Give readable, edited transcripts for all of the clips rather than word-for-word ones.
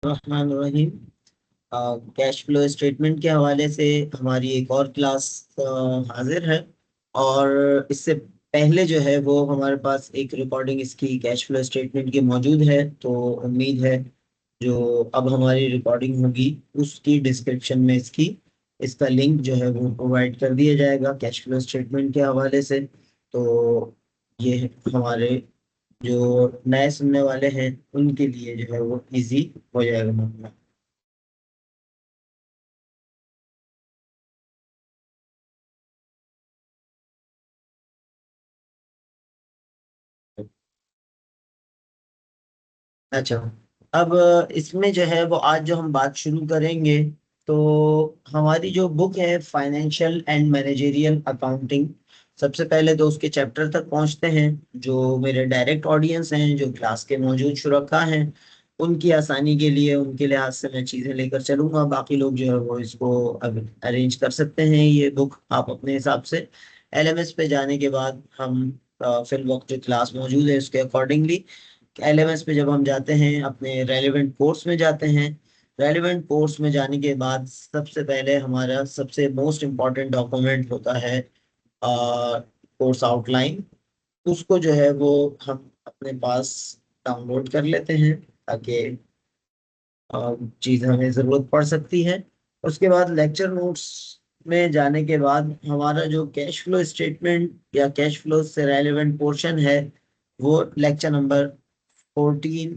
रहमान रहीम। Cash flow statement के हवाले से हमारी एक और क्लास हाजिर है। और इससे पहले जो है वो हमारे पास एक रिकॉर्डिंग इसकी कैश फ्लो स्टेटमेंट की मौजूद है, तो उम्मीद है जो अब हमारी रिकॉर्डिंग होगी उसकी डिस्क्रिप्शन में इसका लिंक जो है वो प्रोवाइड कर दिया जाएगा कैश फ्लो स्टेटमेंट के हवाले से। तो ये हमारे जो नए सुनने वाले हैं उनके लिए जो है वो इजी हो जाएगा मामला। अच्छा, अब इसमें जो है वो आज जो हम बात शुरू करेंगे, तो हमारी जो बुक है फाइनेंशियल एंड मैनेजरियल अकाउंटिंग, सबसे पहले तो उसके चैप्टर तक पहुंचते हैं। जो मेरे डायरेक्ट ऑडियंस हैं जो क्लास के मौजूद शुरका हैं, उनकी आसानी के लिए उनके लिहाज से मैं चीज़ें लेकर चलूंगा। बाकी लोग जो है वो इसको अब अरेंज कर सकते हैं, ये बुक आप अपने हिसाब से। एलएमएस पे जाने के बाद हम फिल वक्त जो क्लास मौजूद है उसके अकॉर्डिंगली एलएमएस पे जब हम जाते हैं अपने रेलेवेंट कोर्स में जाते हैं। रेलेवेंट कोर्स में जाने के बाद सबसे पहले हमारा सबसे मोस्ट इम्पॉर्टेंट डॉक्यूमेंट होता है कोर्स आउटलाइन। उसको जो है वो हम अपने पास डाउनलोड कर लेते हैं ताकि चीज़ हमें ज़रूरत पड़ सकती है। उसके बाद लेक्चर नोट्स में जाने के बाद हमारा जो कैश फ्लो स्टेटमेंट या कैश फ्लो से रेलेवेंट पोर्शन है वो लेक्चर नंबर 14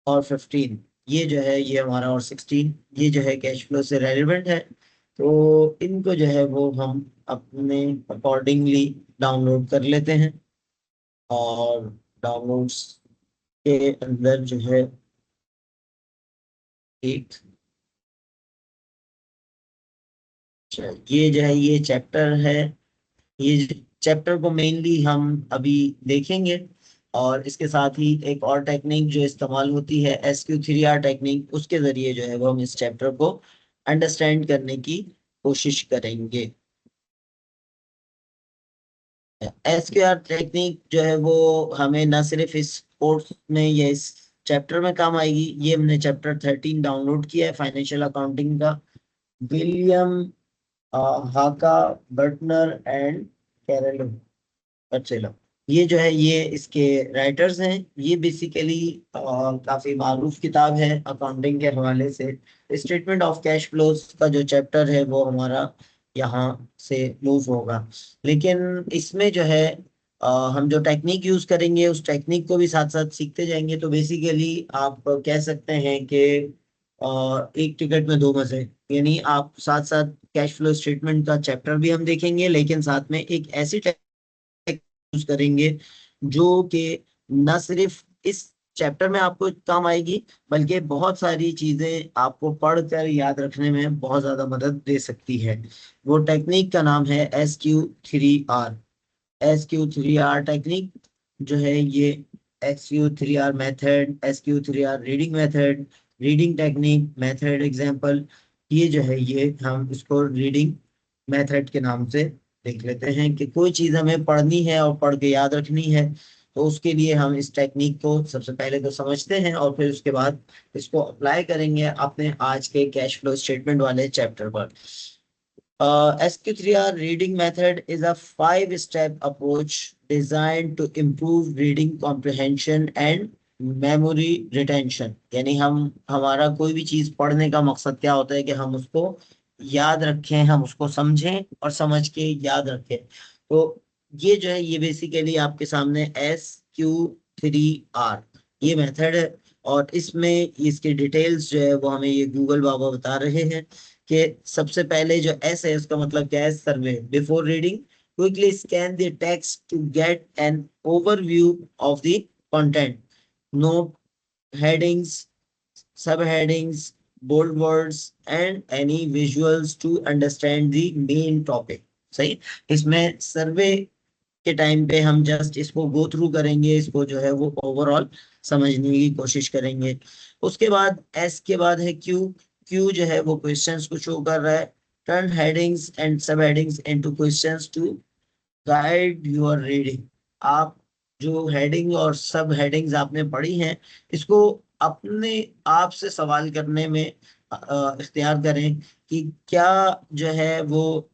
और 15, ये जो है ये हमारा, और 16 ये जो है कैश फ्लो से रेलिवेंट है। तो इनको जो है वो हम अपने अकॉर्डिंगली डाउनलोड कर लेते हैं। और डाउनलोड्स के अंदर जो है एक ये जो है ये चैप्टर है। ये चैप्टर को मेनली हम अभी देखेंगे। और इसके साथ ही एक और टेक्निक जो इस्तेमाल होती है SQ3R टेक्निक, उसके जरिए जो है वो हम इस चैप्टर को अंडरस्टैंड करने की कोशिश करेंगे। SQR टेक्निक जो है वो हमें न सिर्फ इस कोर्स में या इस चैप्टर में काम आएगी, ये हमने चैप्टर 13 डाउनलोड किया है फाइनेंशियल अकाउंटिंग का। विलियम हाका बर्टनर एंड कैरल बर्चेलर, ये जो है ये इसके राइटर्स हैं। ये बेसिकली काफी मारूफ किताब है अकाउंटिंग के हवाले से। स्टेटमेंट ऑफ कैश फ्लोज का जो चैप्टर है वो हमारा यहाँ से मूव होगा। लेकिन इसमें जो है हम जो टेक्निक यूज करेंगे उस टेक्निक को भी साथ साथ सीखते जाएंगे। तो बेसिकली आप कह सकते हैं कि एक टिकट में दो मजे, यानी आप साथ साथ कैश फ्लो स्टेटमेंट का चैप्टर भी हम देखेंगे, लेकिन साथ में एक ऐसी यूज करेंगे जो कि न सिर्फ इस चैप्टर में आपको काम आएगी, बल्कि बहुत सारी चीजें आपको पढ़कर याद रखने में बहुत ज्यादा मदद दे सकती है। वो टेक्निक का नाम है SQ3R। SQ3R टेक्निक जो है ये SQ3R method, SQ3R reading method, reading technique, method example, ये जो है ये हम इसको रीडिंग मेथड के नाम से देख लेते हैं कि कोई चीज हमें पढ़नी है और पढ़ के याद रखनी है। तो उसके लिए हम इस टेक्निक को सबसे पहले तो समझते हैं और फिर उसके बाद इसको अप्लाई करेंगे अपने आज के कैश फ्लो स्टेटमेंट वाले चैप्टर पर। SQ3R reading method is a five-step approach designed to improve reading comprehension and memory retention। यानी हम हमारा कोई भी चीज पढ़ने का मकसद क्या होता है कि हम उसको याद रखें, हम उसको समझें और समझ के याद रखें। तो ये जो है ये बेसिकली आपके सामने SQ3R ये मेथड है। और इसमें इसकी डिटेल्स जो है वो हमें ये गूगल बाबा बता रहे हैं कि सबसे पहले जो एस है उसका मतलब क्या है, survey. Before reading quickly scan the text to get an overview of the content. No headings, subheadings, bold words and any visuals to understand the main topic. सही। इसमें सर्वे के टाइम पे हम जस्ट इसको गो थ्रू करेंगे, इसको जो है वो ओवरऑल समझने की कोशिश करेंगे। उसके बाद एस के बाद है क्यू। क्यू जो है वो क्वेश्चंस को शो कर रहा है। Turn headings and subheadings into questions to guide your reading. आप जो हेडिंग और सब हेडिंग्स आपने पढ़ी हैं, इसको अपने आप से सवाल करने में इख्तियार करें कि क्या जो है वो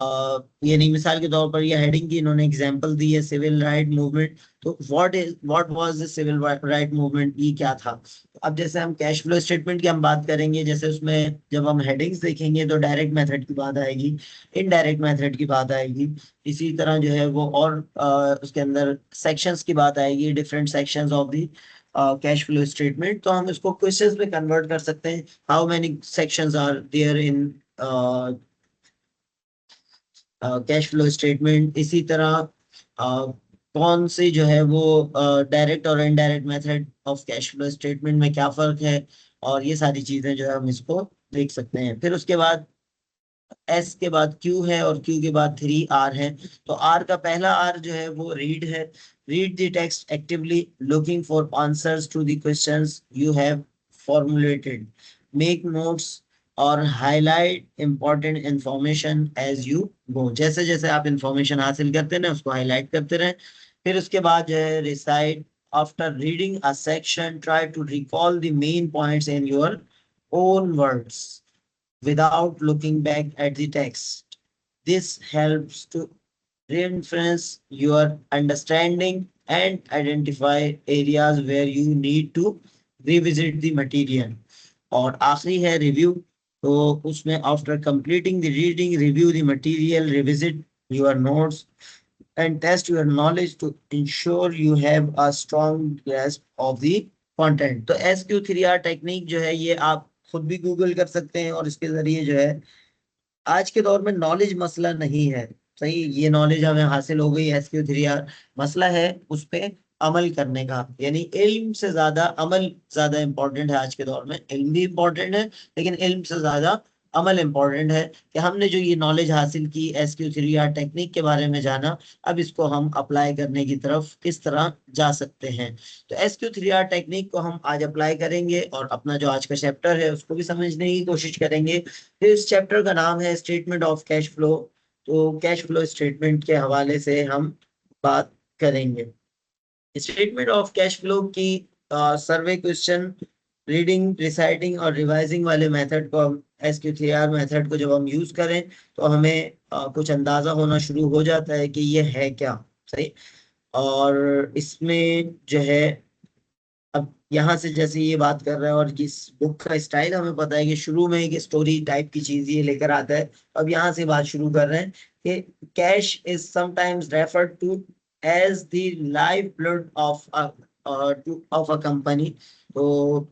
यानी मिसाल के तौर पर ये हेडिंग की इन्होंने एग्जांपल दी है सिविल राइट मूवमेंट, तो what was the civil right movement, ये क्या था। अब जैसे हम कैश फ्लो स्टेटमेंट की हम बात करेंगे, जैसे उसमें जब हम हेडिंग्स देखेंगे तो डायरेक्ट मेथड की बात आएगी, इनडायरेक्ट मेथड की बात आएगी, इसी तरह जो है वो और उसके अंदर सेक्शंस की बात आएगी, different sections of the cash flow statement. तो हम इसको क्वेश्चंस में कन्वर्ट कर सकते हैं, how many sections are there in cash flow statement. इसी तरह कौन से जो है वो डायरेक्ट और indirect method of cash flow statement में क्या फर्क है, और ये सारी चीजें जो है हम इसको देख सकते हैं। फिर उसके बाद एस के बाद क्यू है और क्यू के बाद 3 आर है। तो आर का पहला आर जो है वो रीड है, read the text actively looking for answers to the questions you have formulated, make notes और highlight important information as you go. जैसे जैसे आप इंफॉर्मेशन हासिल करते हैं उसको हाईलाइट करते रहें। फिर उसके बाद जो है recite, after reading a section try to recall the main points in your own words without looking back at the text. This helps to reinforce your understanding and identify areas where you need to revisit the material. और आखिरी है review, तो उसमें after completing the reading review the material, revisit your notes and test your knowledge to ensure you have a strong grasp of the content। तो SQ3R technique जो है ये आप खुद भी गूगल कर सकते हैं, और इसके जरिए जो है आज के दौर में नॉलेज मसला नहीं है, सही, ये नॉलेज हमें हासिल हो गई SQ3R, मसला है उस पे अमल करने का। यानी इल्म से ज्यादा अमल ज्यादा इंपॉर्टेंट है आज के दौर में। इल्म भी इंपॉर्टेंट है, लेकिन इल्म से ज्यादा अमल इंपॉर्टेंट है कि हमने जो ये नॉलेज हासिल की SQ3R टेक्निक के बारे में जाना, अब इसको हम अप्लाई करने की तरफ किस तरह जा सकते हैं। तो SQ3R टेक्निक को हम आज अप्लाई करेंगे और अपना जो आज का चैप्टर है उसको भी समझने की कोशिश करेंगे। तो इस चैप्टर का नाम है स्टेटमेंट ऑफ कैश फ्लो। तो कैश फ्लो स्टेटमेंट के हवाले से हम बात करेंगे। स्टेटमेंट ऑफ कैश फ्लो की सर्वे क्वेश्चन, रीडिंग, रिसाइटिंग और रिवाइजिंग वाले मेथड को हम SQ3R मेथड को जब हम यूज करें तो हमें कुछ अंदाजा होना शुरू हो जाता है कि ये है क्या, सही। और इसमें जो है अब यहाँ से जैसे ये बात कर रहे हैं और इस बुक का स्टाइल हमें पता है कि शुरू में एक स्टोरी टाइप की चीज ये लेकर आता है। अब यहाँ से बात शुरू कर रहे हैं कि cash is sometimes referred to as the life blood of a company. तो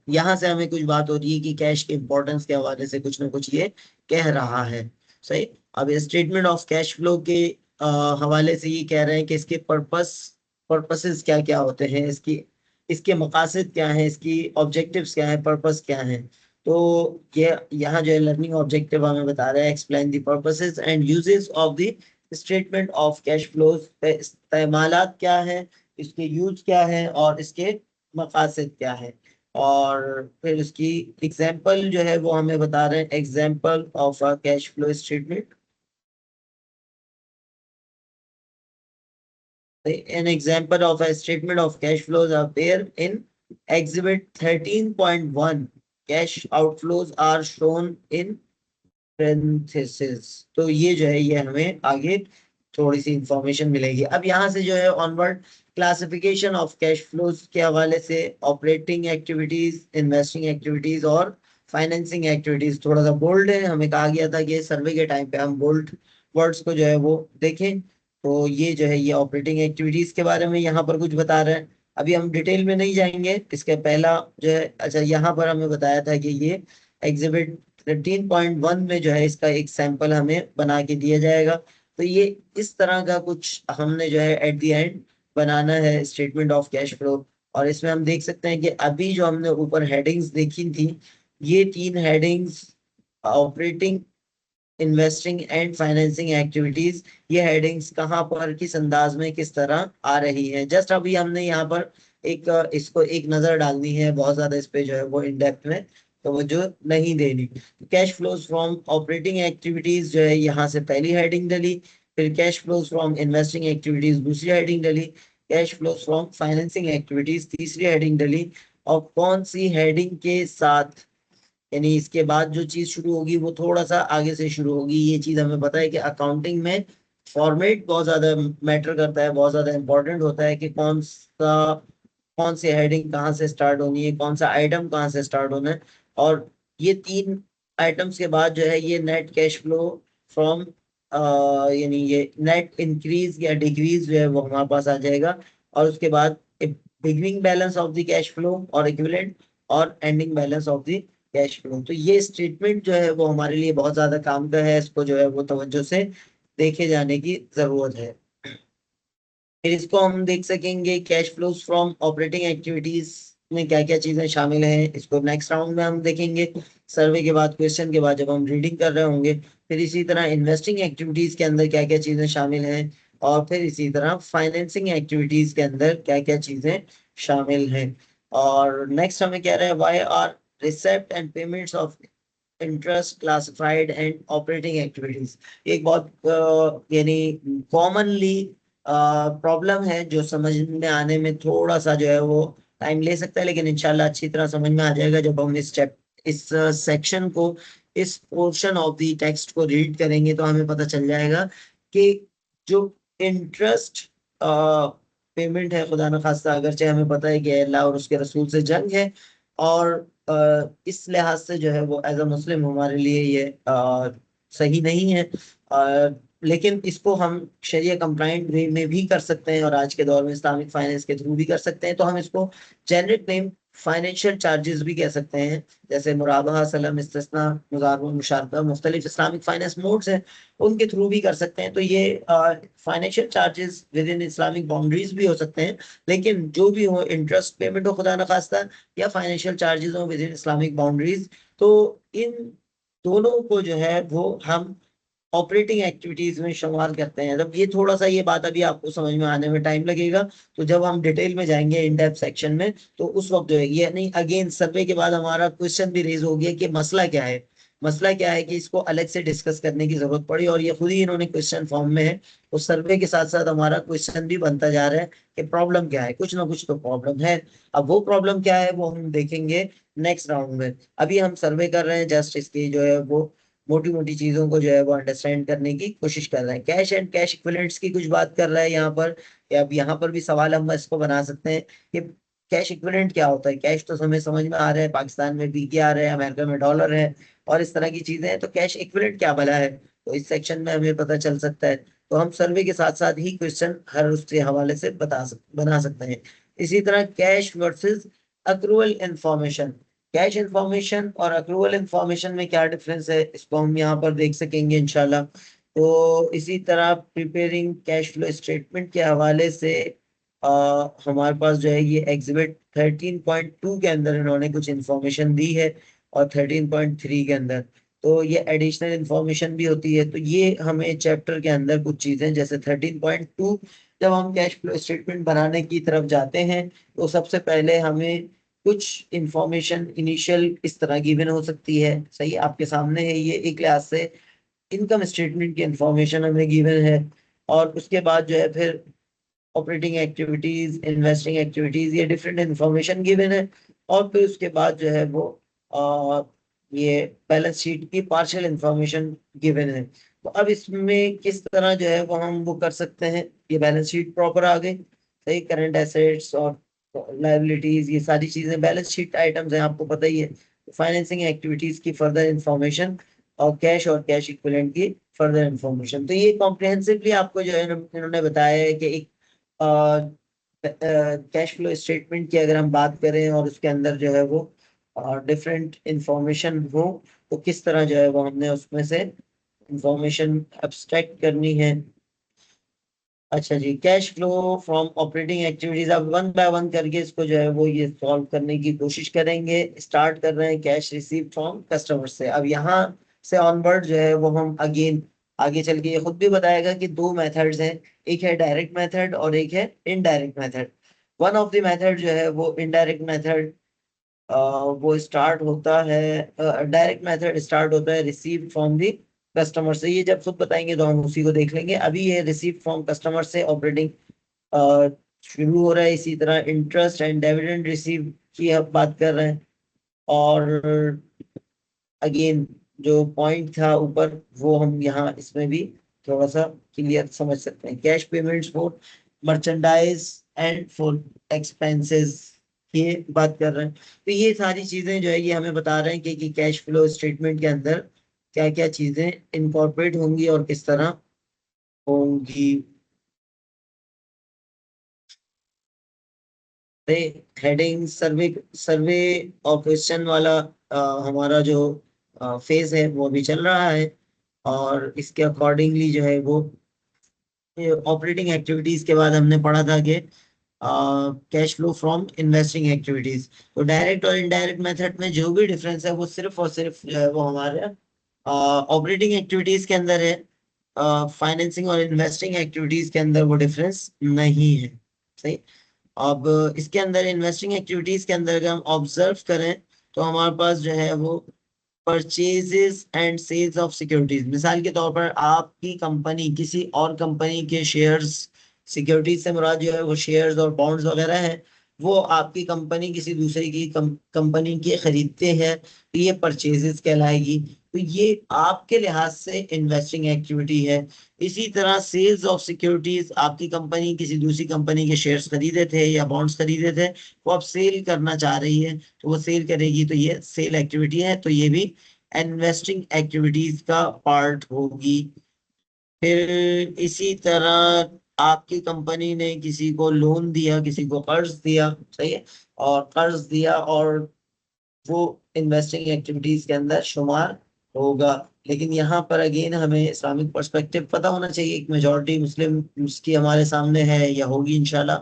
यहाँ से हमें कुछ बात हो रही है कि कैश के इंपॉर्टेंस के हवाले से कुछ ना कुछ ये कह रहा है, सही। अब स्टेटमेंट ऑफ कैश फ्लो के हवाले से ये कह रहे हैं कि इसके पर्पसेस क्या क्या होते हैं, इसकी इसके मकासद क्या हैं, इसकी ऑब्जेक्टिव्स क्या हैं, पर्पस क्या हैं। तो ये यहाँ जो है लर्निंग ऑब्जेक्टिव हमें बता रहा है, explain the purposes and uses of the statement of cash flows, इस्तेमालात क्या है, इसके यूज क्या है और इसके मकासद क्या है। और फिर इसकी एग्जाम्पल जो है वो हमें बता रहे हैं, example of a cash flow statement. An example of a statement of cash flows appear in Exhibit 13.1. Cash outflows are shown in parentheses। तो ये जो है ये हमें आगे थोड़ी सी इंफॉर्मेशन मिलेगी। अब यहाँ से जो है onward classification of cash flows के हवाले से ऑपरेटिंग एक्टिविटीज, इन्वेस्टिंग एक्टिविटीज और फाइनेंसिंग एक्टिविटीज, थोड़ा सा बोल्ड है, हमें कहा गया था कि सर्वे के टाइम पे हम बोल्ड वर्ड्स को जो है वो देखें। तो ये जो है ये ऑपरेटिंग एक्टिविटीज के बारे में यहाँ पर कुछ बता रहे हैं। अभी हम डिटेल में नहीं जाएंगे, इसके पहला जो है, अच्छा यहाँ पर हमें बताया था कि ये एग्जिबिट 13.1 में जो है इसका एक सैंपल हमें बना के दिया जाएगा। तो ये इस तरह का कुछ हमने जो है एट द एंड बनाना है स्टेटमेंट ऑफ कैश फ्लो। और इसमें हम देख सकते हैं कि अभी जो हमने ऊपर हेडिंग्स देखी थी, ये 3 headings, operating, investing and financing activities, ये हेडिंग्स कहाँ पर किस अंदाज में किस तरह आ रही है, जस्ट अभी हमने यहाँ पर एक इसको एक नजर डालनी है, बहुत ज्यादा इस पे जो है वो इन डेप्थ में तो वो जो नहीं देनी। Cash flows from operating activities जो है यहाँ से पहली हेडिंग डली, फिर cash flows from investing activities दूसरी हेडिंग डली, cash flow from financing activities तीसरी हेडिंग डली, और कौन सी हेडिंग के साथ, यानी इसके बाद जो चीज शुरू होगी वो थोड़ा सा आगे से शुरू होगी। ये चीज हमें पता है कि अकाउंटिंग में फॉर्मेट बहुत ज्यादा मैटर करता है, बहुत ज्यादा इंपॉर्टेंट होता है कि कौन सी हेडिंग कहाँ से स्टार्ट होनी है, कौन सा आइटम कहाँ से स्टार्ट होना है। और ये तीन आइटम्स के बाद जो है ये नेट कैश फ्लो फ्रॉम, यानी ये नेट इंक्रीज या डिक्रीज जो है वो हमारे पास आ जाएगा। और उसके बाद beginning balance of the cash flow और इक्विवेलेंट, और ending balance of the cash flow. तो ये स्टेटमेंट जो है वो हमारे लिए बहुत ज्यादा काम का है, इसको जो है वो तवज्जो से देखे जाने की जरूरत है। फिर इसको हम देख सकेंगे cash flows from operating activities में क्या क्या चीजें शामिल हैं, इसको नेक्स्ट राउंड में हम देखेंगे, सर्वे के बाद, क्वेश्चन के बाद जब हम रीडिंग कर रहे होंगे। फिर इसी तरह इन्वेस्टिंग एक्टिविटीज के अंदर क्या क्या चीजें शामिल हैं, और फिर इसी तरह फाइनेंसिंग एक्टिविटीज के अंदर क्या क्या चीजें शामिल हैं। और नेक्स्ट हमें कह रहा है why are receipt and payments of interest classified and operating activities. एक बहुत यानी कॉमनली प्रॉब्लम है जो समझ में आने में थोड़ा सा जो है वो टाइम ले सकता है, लेकिन इंशाल्लाह अच्छी तरह समझ में आ जाएगा जब हम इस सेक्शन को, इस पोर्शन ऑफ द टेक्स्ट को रीड करेंगे तो हमें पता चल जाएगा कि जो इंटरेस्ट पेमेंट है, खुदा न खास्ता अगरचे हमें पता है कि अल्लाह और उसके रसूल से जंग है, और इस लिहाज से जो है वो एज अ मुस्लिम हमारे लिए ये सही नहीं है। लेकिन इसको हम शरिया कंप्लाइंट वे में भी कर सकते हैं, और आज के दौर में इस्लामिक फाइनेंस के थ्रू भी कर सकते हैं। तो हम इसको जेनरिक नेम फाइनेंशियल चार्जेस भी कह सकते हैं, जैसे मुराबहा, सलम, इस्तिस्ना, मुजारबा, मुशारका, मुख्तलिफ इस्लामिक फाइनेंस मोड्स हैं, उनके थ्रू भी कर सकते हैं। तो ये financial charges with in Islamic boundaries भी हो सकते हैं, लेकिन जो भी हो, इंटरेस्ट पेमेंट हो खुदा न खास्ता, या फाइनेंशियल चार्जेस हो विद इन इस्लामिक बाउंड्रीज, तो इन दोनों को जो है वो हम ऑपरेटिंग एक्टिविटीज में शुमार करते हैं। जब ये थोड़ा सा, ये बात अभी आपको समझ में आने में टाइम लगेगा, तो जब हम डिटेल में जाएंगे इन डेप्थ सेक्शन में, तो उस वक्त जो है ये नहीं, अगेन सर्वे के बाद हमारा क्वेश्चन भी रेज हो गया कि मसला क्या है। मसला क्या है कि इसको अलग से डिस्कस करने की जरूरत पड़ी, और ये खुद ही इन्होंने क्वेश्चन फॉर्म में है। तो सर्वे के साथ साथ हमारा क्वेश्चन भी बनता जा रहा है कि प्रॉब्लम क्या है, कुछ ना कुछ तो प्रॉब्लम है। अब वो प्रॉब्लम क्या है वो हम देखेंगे नेक्स्ट राउंड में। अभी हम सर्वे कर रहे हैं, जस्ट इसकी जो है वो मोटी मोटी चीजों को जो है वो अंडरस्टैंड करने की कोशिश कर रहे हैं। कैश एंड कैश इक्विवेलेंट्स की कुछ बात कर रहा है यहाँ पर, या अब यहाँ पर भी सवाल हम इसको बना सकते हैं कि कैश इक्विवेलेंट क्या होता है। कैश तो हमें समझ में आ रहा है, पाकिस्तान में PKR है, अमेरिका में डॉलर है, और इस तरह की चीजें हैं। तो कैश इक्विवेलेंट क्या भला है, तो इस सेक्शन में हमें पता चल सकता है। तो हम सर्वे के साथ साथ ही क्वेश्चन हर उसके हवाले से बना सकते हैं। इसी तरह cash versus accrual information, cash information और अक्रूवल इंफॉर्मेशन में क्या डिफरेंस है, इसको हम यहाँ पर देख सकेंगे इंशाल्लाह। तो इसी तरह प्रिपेयरिंग कैश फ्लो स्टेटमेंट के हवाले से हमारे पास जो है ये एग्जिबिट 13.2 के अंदर इन्होंने कुछ इंफॉर्मेशन दी है, और 13.3 के अंदर तो ये एडिशनल इंफॉर्मेशन भी होती है। तो ये हमें चैप्टर के अंदर कुछ चीजें, जैसे 13.2, जब हम कैश फ्लो स्टेटमेंट बनाने की तरफ जाते हैं तो सबसे पहले हमें कुछ इंफॉर्मेशन इनिशियल इस तरह गिवन हो सकती है। सही आपके सामने है ये, एक लिहाज से इनकम स्टेटमेंट की इंफॉर्मेशन हमें गिवन है, और उसके बाद जो है फिर ऑपरेटिंग एक्टिविटीज, इन्वेस्टिंग एक्टिविटीज, ये डिफरेंट इंफॉर्मेशन गिवन है। और फिर उसके बाद जो है वो आ, ये बैलेंस शीट की पार्शियल इंफॉर्मेशन गिवन है। तो अब इसमें किस तरह जो है वो हम वो कर सकते हैं, ये बैलेंस शीट प्रॉपर आ गई, सही, करंट एसेट्स और लायबिलिटीज, ये सारी चीजें बैलेंस शीट आइटम्स हैं, आपको पता ही है। फाइनेंसिंग एक्टिविटीज की फर्दर इंफॉर्मेशन, और कैश इक्विवेलेंट की फर्दर इंफॉर्मेशन। तो ये कॉम्प्रिहेंसिवली आपको जो है इन्होंने बताया है कि एक कैश फ्लो स्टेटमेंट की अगर हम बात करें और उसके अंदर जो है वो डिफरेंट इंफॉर्मेशन हो, तो किस तरह जो है वो हमने उसमें से इंफॉर्मेशन एब्स्ट्रैक्ट करनी है। अच्छा जी, cash flow from operating activities, अब वन बाय वन करके इसको जो है वो ये सॉल्व करने की कोशिश करेंगे। स्टार्ट कर रहे हैं कैश रिसीव फ्रॉम कस्टमर से। अब यहाँ से ऑनवर्ड जो है वो हम अगेन आगे चल के ये खुद भी बताएगा कि दो मेथड्स हैं, एक है डायरेक्ट मेथड और एक है indirect method. One of the method जो है वो इनडायरेक्ट मेथड, वो स्टार्ट होता है, डायरेक्ट मेथड स्टार्ट होता है रिसीव फ्रॉम दी कस्टमर से। ये जब खुद बताएंगे तो हम उसी को देख लेंगे। अभी ये रिसीव फ्रॉम कस्टमर से ऑपरेटिंग शुरू हो रहा है। इसी तरह इंटरेस्ट एंड डिविडेंड रिसीव की हम बात कर रहे हैं। और अगेन जो पॉइंट था ऊपर वो हम यहाँ इसमें भी थोड़ा सा क्लियर समझ सकते हैं। Cash payments for merchandise and for expenses ये बात कर रहे हैं। तो ये सारी चीजें जो है ये हमें बता रहे हैं कि कैश फ्लो स्टेटमेंट के अंदर क्या क्या चीजें इनकॉर्पोरेट होंगी और किस तरह होंगी। हेडिंग सर्वे सर्वे और क्वेश्चन वाला हमारा जो फेज है वो भी चल रहा है। और इसके अकॉर्डिंगली जो है वो ऑपरेटिंग एक्टिविटीज के बाद हमने पढ़ा था कि cash flow from investing activities. तो डायरेक्ट और इनडायरेक्ट मेथड में जो भी डिफरेंस है वो सिर्फ और सिर्फ जो है वो हमारे ऑपरेटिंग एक्टिविटीज के अंदर है। फाइनेंसिंग और इन्वेस्टिंग एक्टिविटीज के अंदर वो डिफरेंस नहीं है। सही। अब इसके अंदर इन्वेस्टिंग एक्टिविटीज के अंदर अगर हम ऑब्जर्व करें तो हमारे पास जो है वो purchases and sales of securities. मिसाल के तौर पर आपकी कंपनी किसी और कंपनी के शेयर्स, सिक्योरिटीज से मुराद जो है वो शेयर्स और बॉन्ड्स वगैरह है, वो आपकी कंपनी किसी दूसरे की कंपनी के खरीदते हैं तो ये परचेजेस कहलाएगी। तो ये आपके लिहाज से इन्वेस्टिंग एक्टिविटी है। इसी तरह सेल्स ऑफ सिक्योरिटीज, आपकी कंपनी किसी दूसरी कंपनी के शेयर्स खरीदे थे या बॉन्ड्स खरीदे थे, वो अब सेल करना चाह रही है तो वो सेल करेगी, तो ये सेल एक्टिविटी है, तो ये भी इन्वेस्टिंग एक्टिविटीज का पार्ट होगी। फिर इसी तरह आपकी कंपनी ने किसी को लोन दिया, किसी को कर्ज दिया, सही है, और कर्ज दिया और वो इन्वेस्टिंग एक्टिविटीज के अंदर शुमार होगा। लेकिन यहाँ पर अगेन हमें इस्लामिक पर्सपेक्टिव पता होना चाहिए। एक मेजॉरिटी मुस्लिम की हमारे सामने है या होगी इंशाल्लाह।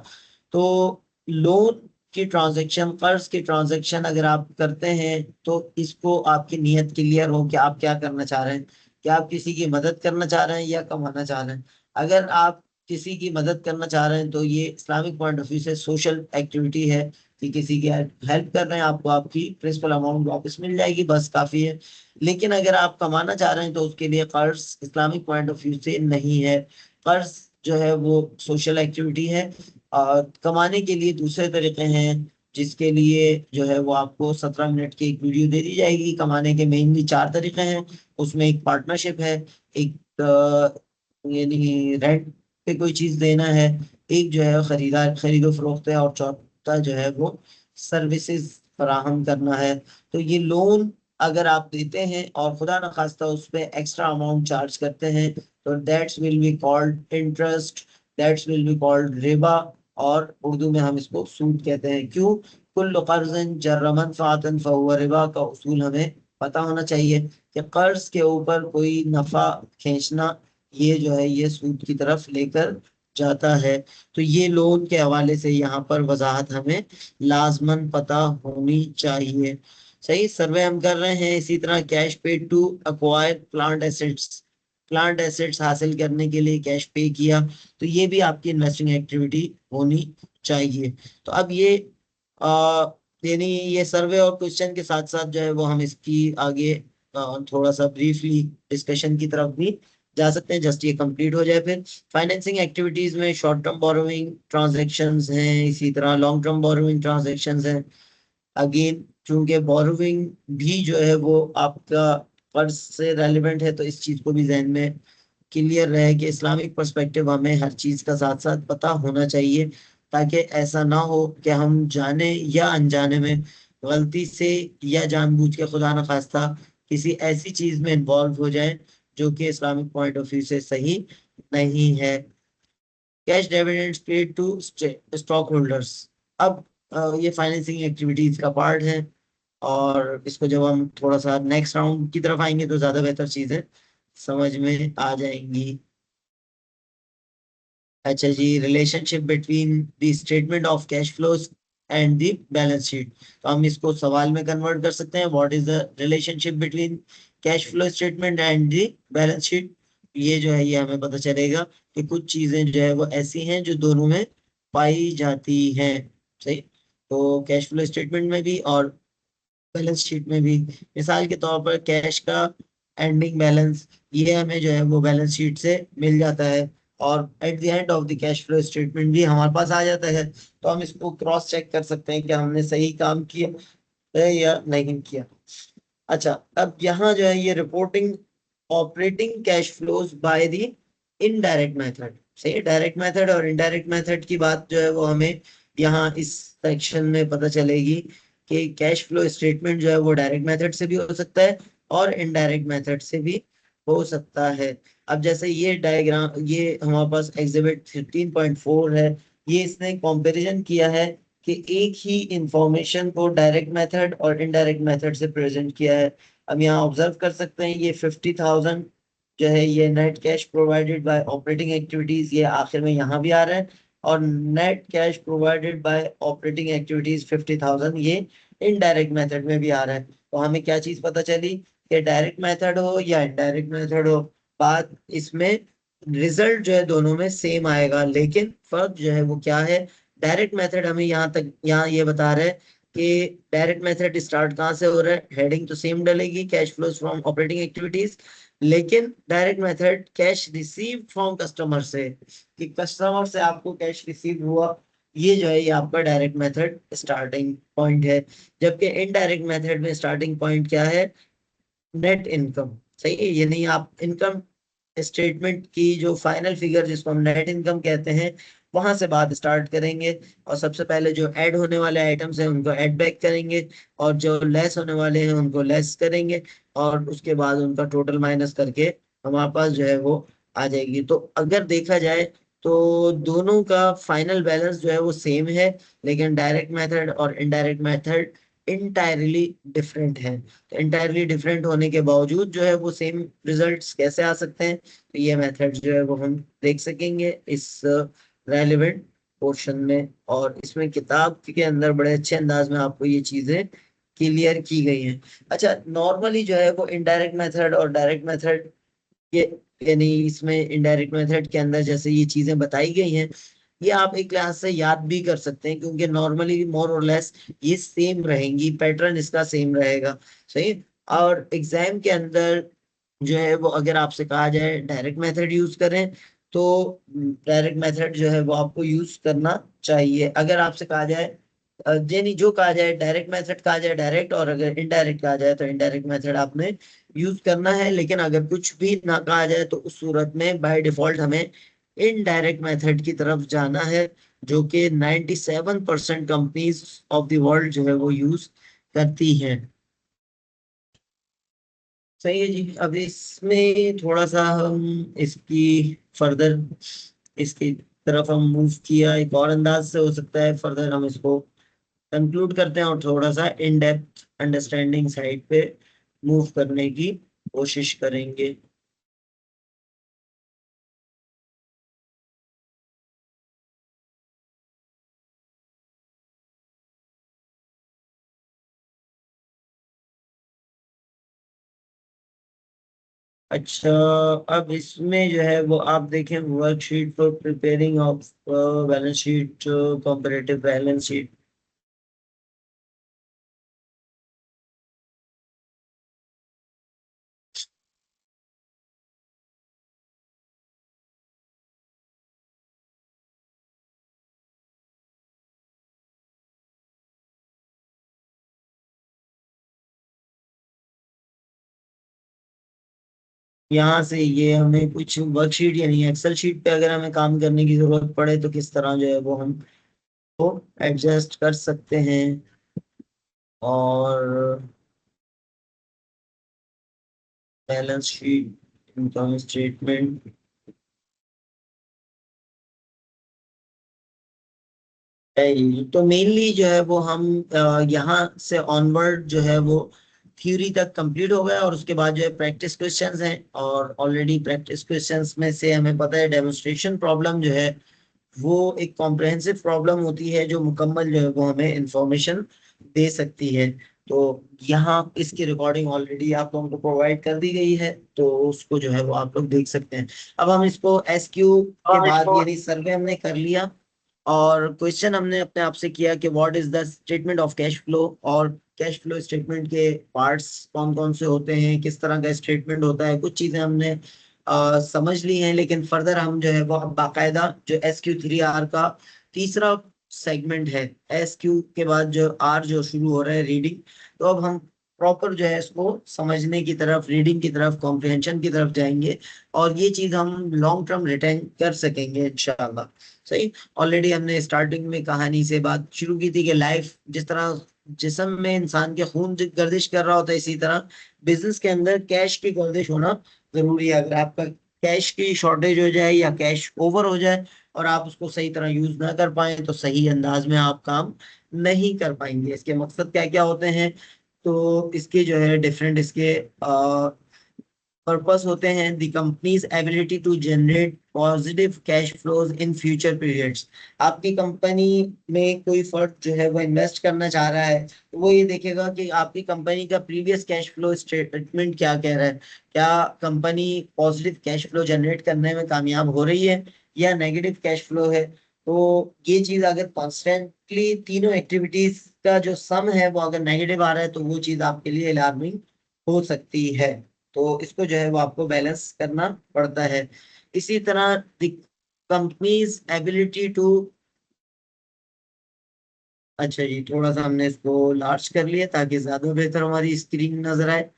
तो लोन की ट्रांजैक्शन, कर्ज की ट्रांजैक्शन अगर आप करते हैं तो इसको आपकी नीयत क्लियर हो कि आप क्या करना चाह रहे हैं। क्या आप किसी की मदद करना चाह रहे हैं या कमाना चाह रहे हैं। अगर आप किसी की मदद करना चाह रहे हैं तो ये इस्लामिक पॉइंट ऑफ व्यू से सोशल एक्टिविटी है कि किसी की हेल्प कर रहे हैं, आपको आपकी प्रिंसिपल अमाउंट वापस मिल जाएगी, बस काफी है। लेकिन अगर आप कमाना चाह रहे हैं तो उसके लिए कर्ज इस्लामिक पॉइंट ऑफ व्यू से नहीं है। कर्ज जो है वो सोशल एक्टिविटी है। और कमाने के लिए दूसरे तरीके हैं जिसके लिए जो है वो आपको 17 मिनट की एक वीडियो दे दी जाएगी। कमाने के मेनली 4 तरीके हैं। उसमें एक पार्टनरशिप है, एक यानी रेंट पे कोई चीज देना है, एक जो है खरीदो फरोख्त है, और चौथा जो है वो सर्विसेज फराहम करना है। तो ये लोन अगर आप देते हैं और खुदा न खास्ता उस पर एक्स्ट्रा अमाउंट चार्ज करते हैं तो that's will be called interest, that's will be called Riba, और उर्दू में हम इसको सूद कहते हैं। क्यों? कुल्लु कर्ज़न जर्र मनफ़अतन फहुव रिबा का उसूल हमें पता होना चाहिए कि कर्ज के ऊपर कोई नफा खींचना ये जो है ये सूद की तरफ लेकर जाता है। तो ये लोन के हवाले से यहाँ पर वजाहत हमें लाजमन पता होनी चाहिए। सही। सर्वे हम कर रहे हैं। इसी तरह cash paid to acquire plant assets, plant assets हासिल करने के लिए कैश पे किया, तो ये भी आपकी इन्वेस्टिंग एक्टिविटी होनी चाहिए। तो अब ये आ, यानी ये सर्वे और क्वेश्चन के साथ साथ जो है वो हम इसकी आगे थोड़ा सा ब्रीफली डिस्कशन की तरफ भी जा सकते हैं, जस्ट ये कंप्लीट हो जाए। फिर फाइनेंसिंग एक्टिविटीज में शॉर्ट टर्म बोरोइंग ट्रांजैक्शंस हैं, इसी तरह लॉन्ग टर्म बोरोइंग ट्रांजैक्शंस हैं। अगेन चूंकि बोरोइंग भी जो है वो आपका कर्ज से रेलिवेंट है तो इस चीज को भी जहन में क्लियर रहे कि इस्लामिक पर्सपेक्टिव हमें हर चीज का साथ साथ पता होना चाहिए, ताकि ऐसा ना हो कि हम जाने या अनजाने में गलती से या जानबूझ के खुदा न खास्ता किसी ऐसी चीज में इन्वॉल्व हो जाए जो कि इस्लामिक पॉइंट ऑफ व्यू से सही नहीं है। Cash dividends paid to stockholders. अब ये फाइनेंसिंग एक्टिविटीज का पार्ट है, और इसको जब हम थोड़ा सा नेक्स्ट राउंड की तरफ आएंगे तो ज्यादा बेहतर चीजें समझ में आ जाएंगी। अच्छा जी, relationship between the statement of cash flows and the balance sheet. तो हम इसको सवाल में कन्वर्ट कर सकते हैं, what is the relationship between cash flow statement and the balance sheet. ये जो है ये हमें पता चलेगा कि कुछ चीजें जो है वो ऐसी हैं जो दोनों में पाई जाती हैं। सही। तो कैश फ्लो स्टेटमेंट में भी और बैलेंस शीट में भी। मिसाल के तौर पर कैश का एंडिंग बैलेंस, ये हमें जो है वो बैलेंस शीट से मिल जाता है। और at the end of the cash flow statement भी हमारे पास आ जाता है। तो हम इसको क्रॉस चेक कर सकते हैं कि हमने सही काम किया है या नहीं किया। अच्छा, अब यहाँ जो है ये reporting operating cash flows by the indirect method. सही, डायरेक्ट मेथड और इनडायरेक्ट मेथड की बात जो है वो हमें यहाँ इस सेक्शन में पता चलेगी कि कैश फ्लो स्टेटमेंट जो है वो डायरेक्ट मेथड से भी हो सकता है और इनडायरेक्ट मेथड से भी हो सकता है। अब जैसे ये डायग्राम, ये हमारे पास एग्जिबिट 13.4 है, ये इसने कंपैरिजन किया है कि एक ही इंफॉर्मेशन को डायरेक्ट मेथड और इनडायरेक्ट मेथड से प्रेजेंट किया है। अब यहाँ ऑब्जर्व कर सकते हैं ये 50,000 जो है ये net cash provided by operating activities, ये आखिर में यहाँ भी आ रहा है। और net cash provided by operating activities 50,000 ये इनडायरेक्ट मेथड में भी आ रहा है। तो हमें क्या चीज पता चली कि डायरेक्ट मेथड हो या इनडायरेक्ट मेथड हो, बात इसमें रिजल्ट जो है दोनों में सेम आएगा, लेकिन फर्क जो है वो क्या है। डायरेक्ट मेथड हमें यहाँ तक, यहाँ ये बता रहा है कि डायरेक्ट मेथड स्टार्ट कहाँ से हो रहा है, हेडिंग तो सेम डलेगी cash flows from operating activities, लेकिन direct method cash receive from customer से, कि कस्टमर से आपको कैश रिसीव हुआ, ये जो है ये आपका डायरेक्ट मेथड स्टार्टिंग पॉइंट है। जबकि इनडायरेक्ट मेथड में स्टार्टिंग पॉइंट क्या है, नेट इनकम। सही है, यानी आप इनकम स्टेटमेंट की जो फाइनल फिगर जिसको हम नेट इनकम कहते हैं, वहां से बात स्टार्ट करेंगे। और सबसे पहले जो ऐड होने वाले आइटम्स हैं उनको ऐड बैक करेंगे, और जो लेस होने वाले हैं उनको लेस करेंगे, और उसके बाद उनका टोटल माइनस करके हमारे पास जो है वो आ जाएगी। तो अगर देखा जाए तो दोनों का फाइनल बैलेंस जो है वो सेम है, लेकिन डायरेक्ट मेथड और इनडायरेक्ट मेथड इंटायरली डिफरेंट है। तो इंटायरली डिफरेंट होने के बावजूद जो है वो सेम रिजल्ट्स कैसे आ सकते हैं, तो ये मेथड जो है वो हम देख सकेंगे इस रेलिवेंट पोर्शन में। और इसमें किताब के अंदर बड़े अच्छे अंदाज में आपको ये चीजें क्लियर की गई हैं। अच्छा, नॉर्मली जो है वो इनडायरेक्ट मेथड और डायरेक्ट मेथड, ये यानी इसमें इनडायरेक्ट मेथड के अंदर जैसे ये चीजें बताई गई हैं, ये आप एक क्लास से याद भी कर सकते हैं, क्योंकि नॉर्मली मोर और लेस ये सेम रहेंगी, पैटर्न इसका सेम रहेगा। सही। और एग्जाम के अंदर जो है वो अगर आपसे कहा जाए डायरेक्ट मेथड यूज करें, तो डायरेक्ट मेथड जो है वो आपको यूज करना चाहिए। अगर आपसे कहा जाए यानी जो कहा जाए डायरेक्ट मेथड कहा जाए डायरेक्ट, और अगर इनडायरेक्ट कहा जाए तो इनडायरेक्ट मेथड आपने यूज करना है। लेकिन अगर कुछ भी ना कहा जाए तो उस सूरत में बाय डिफॉल्ट हमें इनडायरेक्ट मेथड की तरफ जाना है, जो कि 97% कंपनीज ऑफ द वर्ल्ड जो है वो यूज करती हैं। सही है जी। अब इसमें थोड़ा सा हम इसकी फर्दर, इसकी तरफ हम मूव किया एक और अंदाज से, हो सकता है फर्दर हम इसको कंक्लूड करते हैं और थोड़ा सा इन डेप्थ अंडरस्टैंडिंग साइड पे मूव करने की कोशिश करेंगे। अच्छा, अब इसमें जो है वो आप देखें worksheet for preparing of balance sheet, comparative balance sheet. यहाँ से ये हमें कुछ वर्कशीट यानी एक्सेल शीट पे अगर हमें काम करने की जरूरत पड़े तो किस तरह जो है वो हम को एडजस्ट कर सकते हैं। और बैलेंस शीट, इनकम स्टेटमेंट, तो मेनली जो है वो हम यहाँ से ऑनवर्ड जो है वो थ्योरी तक कंप्लीट हो गया, और उसके बाद जो है प्रैक्टिस क्वेश्चंस हैं। और ऑलरेडी प्रैक्टिस क्वेश्चंस में से हमें पता है डेमोन्स्ट्रेशन प्रॉब्लम जो है वो एक कॉम्प्रहेंसिव प्रॉब्लम होती है, जो मुकम्मल जो है वो हमें इंफॉर्मेशन दे सकती है। तो यहाँ इसकी रिकॉर्डिंग ऑलरेडी आप लोगों को प्रोवाइड कर दी गई है, तो उसको जो है वो आप लोग देख सकते हैं। अब हम इसको एसक्यू के हम बाद इसको यानी सर्वे हमने कर लिया, और क्वेश्चन हमने अपने आप से किया कि what is the statement of cash flow, और कैश फ्लो स्टेटमेंट के पार्ट्स कौन कौन से होते हैं, किस तरह का स्टेटमेंट होता है, कुछ चीजें हमने समझ ली हैं, लेकिन फर्दर हम जो है वो अब बाकायदा जो SQ3R का तीसरा सेगमेंट है, SQ के बाद जो R जो शुरू हो रहा है रीडिंग, तो अब हम प्रॉपर जो है इसको समझने की तरफ, रीडिंग की तरफ, कॉम्प्रिहेंशन की तरफ जाएंगे, और ये चीज हम लॉन्ग टर्म रिटेन कर सकेंगे इंशाल्लाह। सही। ऑलरेडी हमने स्टार्टिंग में कहानी से बात शुरू की थी कि लाइफ जिस तरह जिस्म में इंसान के खून गर्दिश कर रहा होता है, इसी तरह बिजनेस के अंदर कैश की गर्दिश होना जरूरी है। अगर आपका कैश की शॉर्टेज हो जाए या कैश ओवर हो जाए और आप उसको सही तरह यूज ना कर पाए, तो सही अंदाज में आप काम नहीं कर पाएंगे। इसके मकसद क्या क्या होते हैं, तो इसके जो है डिफरेंट इसके पर्पस होते हैं। The company's ability to generate positive cash flows in future periods. आपकी कंपनी में कोई फर्द जो है वो इन्वेस्ट करना चाह रहा है, तो वो ये देखेगा कि आपकी कंपनी का प्रीवियस कैश फ्लो स्टेटमेंट क्या कह रहा है, क्या company positive cash flow generate करने में कामयाब हो रही है या नेगेटिव कैश फ्लो है। तो ये चीज अगर कॉन्स्टेंटली तीनों एक्टिविटीज का जो सम है वो अगर नेगेटिव आ रहा है, तो वो चीज आपके लिए अलार्मिंग हो सकती है। तो इसको जो है वो आपको बैलेंस करना पड़ता है। इसी तरह द कंपनीज एबिलिटी टू, अच्छा जी, थोड़ा सा हमने इसको लार्ज कर लिया ताकि ज्यादा बेहतर हमारी स्क्रीन नजर आए।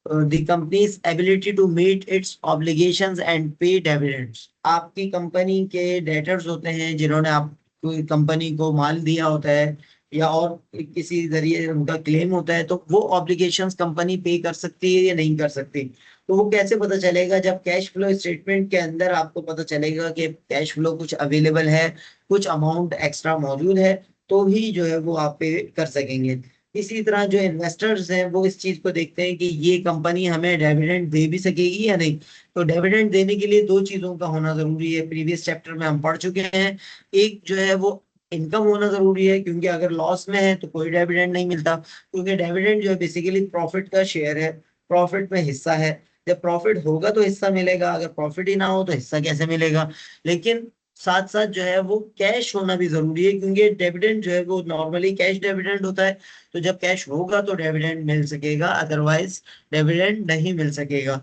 The company's ability to meet its obligations and pay dividends. आपकी कंपनी के डेटर्स होते हैं जिन्होंने आपकी कंपनी को माल दिया होता है या और किसी जरिए उनका क्लेम होता है, तो वो ऑब्लिगेशंस कंपनी पे कर सकती है या नहीं कर सकती। तो वो कैसे पता चलेगा, जब कैश फ्लो स्टेटमेंट के अंदर आपको पता चलेगा कि कैश फ्लो कुछ अवेलेबल है, कुछ अमाउंट एक्स्ट्रा मौजूद है, तो ही जो है वो आप पे कर सकेंगे। इसी तरह जो इन्वेस्टर्स हैं वो इस चीज को देखते हैं कि ये कंपनी हमें डिविडेंड दे भी सकेगी या नहीं। तो डिविडेंड देने के लिए दो चीजों का होना जरूरी है, प्रीवियस चैप्टर में हम पढ़ चुके हैं। एक जो है वो इनकम होना जरूरी है, क्योंकि अगर लॉस में है तो कोई डिविडेंड नहीं मिलता, क्योंकि डिविडेंड जो है बेसिकली प्रॉफिट का शेयर है, प्रॉफिट में हिस्सा है। जब प्रॉफिट होगा तो हिस्सा मिलेगा, अगर प्रॉफिट ही ना हो तो हिस्सा कैसे मिलेगा। लेकिन साथ साथ जो है वो कैश होना भी जरूरी है, क्योंकि डिविडेंड जो है वो नॉर्मली कैश डिविडेंड होता है। तो जब कैश होगा तो डिविडेंड मिल सकेगा, अदरवाइज डिविडेंड नहीं मिल सकेगा।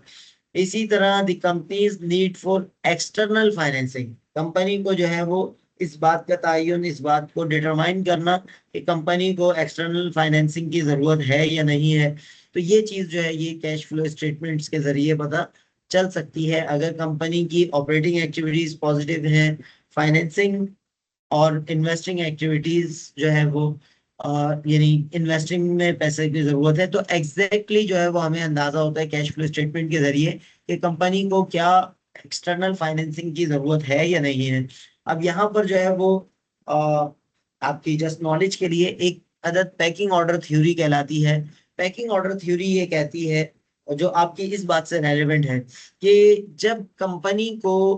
इसी तरह the companies need for external financing. Company को जो है वो इस बात का तयन, इस बात को डिटरमाइन करना कि कंपनी को एक्सटर्नल फाइनेंसिंग की जरूरत है या नहीं है। तो ये चीज जो है ये कैश फ्लो स्टेटमेंट्स के जरिए पता चल सकती है। अगर कंपनी की ऑपरेटिंग एक्टिविटीज पॉजिटिव हैं, फाइनेंसिंग और इन्वेस्टिंग एक्टिविटीज जो है वो यानी इन्वेस्टिंग में पैसे की जरूरत है, तो एग्जैक्टली जो है वो हमें अंदाजा होता है कैश फ्लो स्टेटमेंट के जरिए कि कंपनी को क्या एक्सटर्नल फाइनेंसिंग की जरूरत है या नहीं है। अब यहाँ पर जो है वो अ, आपकी जस्ट नॉलेज के लिए एक अदद पैकिंग ऑर्डर थ्योरी कहलाती है। पैकिंग ऑर्डर थ्योरी ये कहती है, और जो आपकी इस बात से रेलेवेंट है, कि जब कंपनी को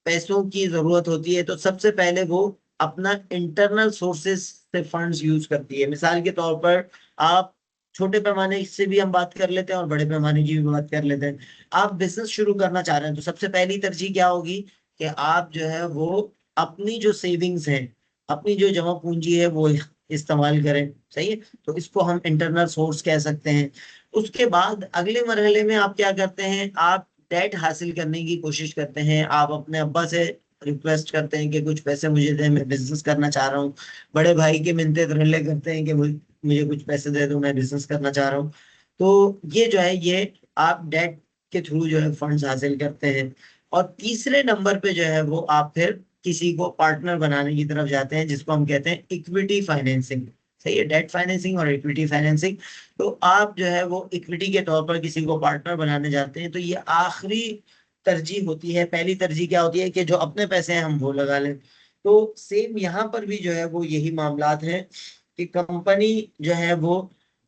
पैसों की जरूरत होती है तो सबसे पहले वो अपना इंटरनल सोर्सेस से फंड्स यूज करती है। मिसाल के तौर पर आप छोटे पैमाने से भी हम बात कर लेते हैं और बड़े पैमाने की भी बात कर लेते हैं। आप बिजनेस शुरू करना चाह रहे हैं तो सबसे पहली तरजीह क्या होगी कि आप जो है वो अपनी जो सेविंग्स है, अपनी जो जमा पूंजी है वो इस्तेमाल करें। सही है। तो इसको हम इंटरनल सोर्स कह सकते हैं। उसके बाद अगले मरहले में आप क्या करते हैं, आप डेट हासिल करने की कोशिश करते हैं। आप अपने अब्बा से रिक्वेस्ट करते हैं कि कुछ पैसे मुझे दे, मैं बिजनेस करना चाह रहा हूँ। बड़े भाई के मिन्नते तरले करते हैं कि मुझे कुछ पैसे दे दो, मैं बिजनेस करना चाह रहा हूँ। तो ये जो है ये आप डेट के थ्रू जो है फंड्स हासिल करते हैं। और तीसरे नंबर पे जो है वो आप फिर किसी को पार्टनर बनाने की तरफ जाते हैं, जिसको हम कहते हैं इक्विटी फाइनेंसिंग। सही है। डेट फाइनेंसिंग और इक्विटी फाइनेंसिंग। तो आप जो है वो इक्विटी के तौर पर किसी को पार्टनर बनाने जाते हैं, तो ये आखिरी तरजीह होती है। पहली तरजीह क्या होती है कि जो अपने पैसे हैं हम वो लगा लें। तो सेम यहाँ पर भी जो है वो यही मामलात हैं कि कंपनी जो है वो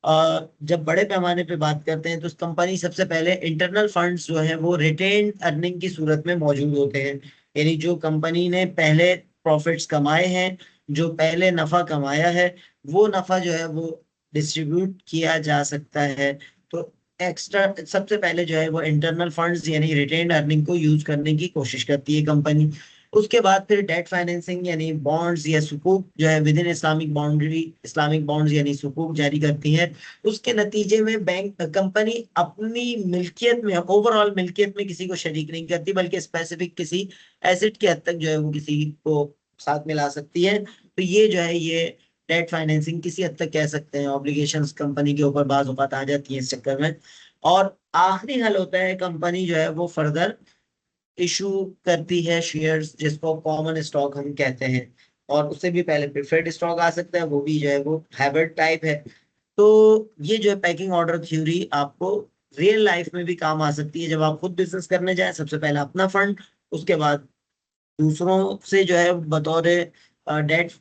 जब बड़े पैमाने पे बात करते हैं तो कंपनी सबसे पहले इंटरनल फंड्स जो है वो रिटेन अर्निंग की सूरत में मौजूद होते हैं। यानी जो कंपनी ने पहले प्रॉफिट्स कमाए हैं, जो पहले नफा कमाया है, वो नफा जो है वो डिस्ट्रीब्यूट किया जा सकता है। तो एक्स्ट्रा सबसे पहले जो है वो इंटरनल फंड्स यानी रिटेन अर्निंग को यूज करने की कोशिश करती है कंपनी। उसके बाद फिर डेट फाइनेंसिंग यानी बॉन्ड्स या सुकूक जो है with in Islamic boundary, Islamic bonds यानी सुकूक जारी करती है। उसके नतीजे में बैंक कंपनी अपनी मिल्कियत में, ओवरऑल मिल्कियत में किसी को शरीक नहीं करती, बल्कि स्पेसिफिक किसी एसेट की हद तक जो है वो किसी को साथ में ला सकती है। तो ये जो है ये डेट फाइनेंसिंग किसी हद तक कह सकते हैं ऑब्लिगेशंस कंपनी के ऊपर बाज औक़ात आ जाती है इस चक्कर में। और आखिरी हल होता है कंपनी जो है वो फर्दर इशू करती है शेयर्स, जिसको कॉमन स्टॉक हम कहते हैं। और उससे भी पहले प्रेफर्ड स्टॉक आ सकता है, वो भी जो है वो हाइब्रिड टाइप है। तो ये जो है पैकिंग ऑर्डर थ्योरी आपको रियल लाइफ में भी काम आ सकती है। जब आप खुद बिजनेस करने जाएं, सबसे पहले अपना फंड, उसके बाद दूसरों से जो है बतौर डेट,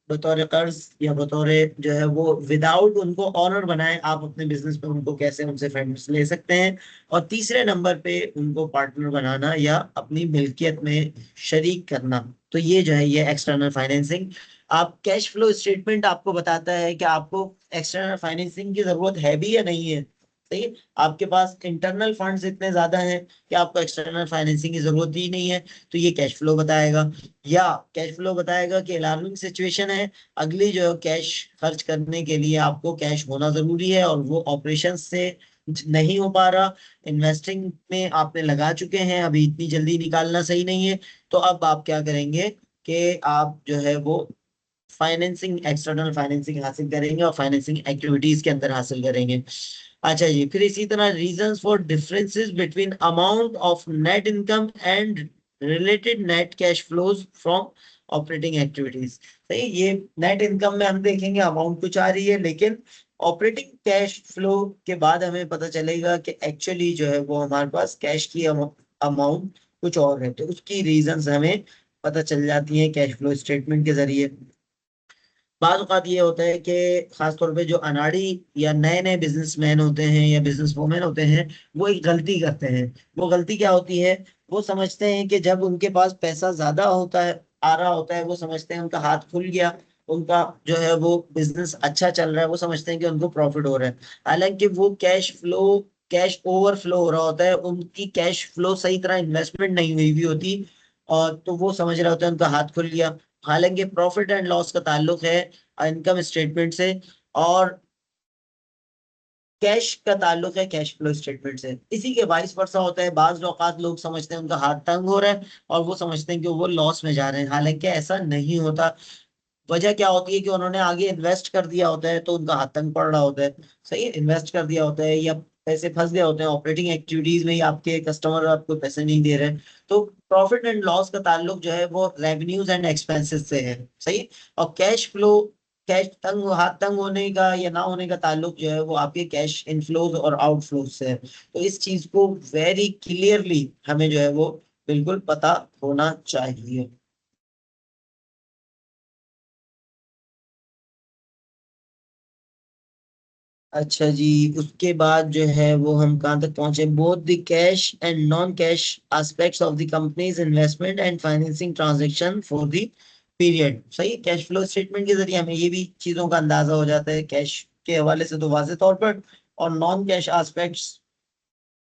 बतौर कर्ज या बतौर जो है वो विदाउट उनको ऑनर बनाए आप अपने बिजनेस पे उनको कैसे उनसे फंड्स ले सकते हैं। और तीसरे नंबर पे उनको पार्टनर बनाना या अपनी मिल्कियत में शरीक करना। तो ये जो है ये एक्सटर्नल फाइनेंसिंग। आप कैश फ्लो स्टेटमेंट आपको बताता है कि आपको एक्सटर्नल फाइनेंसिंग की जरूरत है भी या नहीं है। सही है? आपके पास इंटरनल फंड्स इतने ज्यादा हैं कि आपको एक्सटर्नल फाइनेंसिंग की जरूरत ही नहीं है, तो ये कैश फ्लो बताएगा। या कैश फ्लो बताएगा कि अलार्मिंग सिचुएशन है, अगली जो कैश खर्च करने के लिए आपको कैश होना जरूरी है और वो ऑपरेशन से नहीं हो पा रहा, इन्वेस्टिंग में आपने लगा चुके हैं, अभी इतनी जल्दी निकालना सही नहीं है। तो अब आप क्या करेंगे कि आप जो है वो फाइनेंसिंग, एक्सटर्नल फाइनेंसिंग हासिल करेंगे और फाइनेंसिंग एक्टिविटीज के अंदर हासिल करेंगे। अच्छा जी, फिर इसी तरह reasons for differences between amount of net income and related net cash flows from operating activities. सही, ये नेट इनकम में हम देखेंगे अमाउंट कुछ आ रही है, लेकिन ऑपरेटिंग कैश फ्लो के बाद हमें पता चलेगा कि एक्चुअली जो है वो हमारे पास कैश की अमाउंट कुछ और है। तो उसकी रीजंस हमें पता चल जाती है कैश फ्लो स्टेटमेंट के जरिए। बात औकात ये होता है कि खासतौर पे जो अनाड़ी या नए नए बिजनेसमैन होते हैं या बिजनेस वुमेन होते हैं, वो एक गलती करते हैं। वो गलती क्या होती है, वो समझते हैं कि जब उनके पास पैसा ज्यादा होता है, आ रहा होता है, वो समझते हैं उनका हाथ खुल गया, उनका जो है वो बिजनेस अच्छा चल रहा है, वो समझते हैं कि उनको प्रॉफिट हो रहा है। हालांकि वो कैश फ्लो, कैश ओवरफ्लो हो रहा होता है, उनकी कैश फ्लो सही तरह इन्वेस्टमेंट नहीं हुई भी होती। और तो वो समझ रहे होते हैं उनका हाथ खुल गया। हालांकि प्रॉफिट एंड लॉस का ताल्लुक है इनकम स्टेटमेंट से, और कैश का ताल्लुक है कैश फ्लो स्टेटमेंट से। इसी के वाइस वर्सा होता है, बाज औकात लोग समझते हैं उनका हाथ तंग हो रहा है और वो समझते हैं कि वो लॉस में जा रहे हैं, हालांकि ऐसा नहीं होता। वजह क्या होती है कि उन्होंने आगे इन्वेस्ट कर दिया होता है तो उनका हाथ तंग पड़ रहा होता है। सही है, इन्वेस्ट कर दिया होता है या पैसे फंस गए होते हैं ऑपरेटिंग एक्टिविटीज में, या आपके कस्टमर आपको पैसे नहीं दे रहे। तो प्रॉफिट एंड लॉस का ताल्लुक जो है वो रेवेन्यूज एंड एक्सपेंसेस से है। सही। और कैश फ्लो, कैश तंग, हाथ तंग होने का या ना होने का ताल्लुक जो है वो आपके कैश इनफ्लोज और आउटफ्लोज से है। तो इस चीज को वेरी क्लियरली हमें जो है वो बिल्कुल पता होना चाहिए। अच्छा जी, उसके बाद जो है वो हम कहाँ तक पहुंचे, both the cash and non cash aspects of the companies investment and financing transaction for the period. सही, कैश फ्लो स्टेटमेंट के जरिए हमें ये भी चीजों का अंदाजा हो जाता है कैश के हवाले से तो वाज़ेह तौर पर, और नॉन कैश एस्पेक्ट्स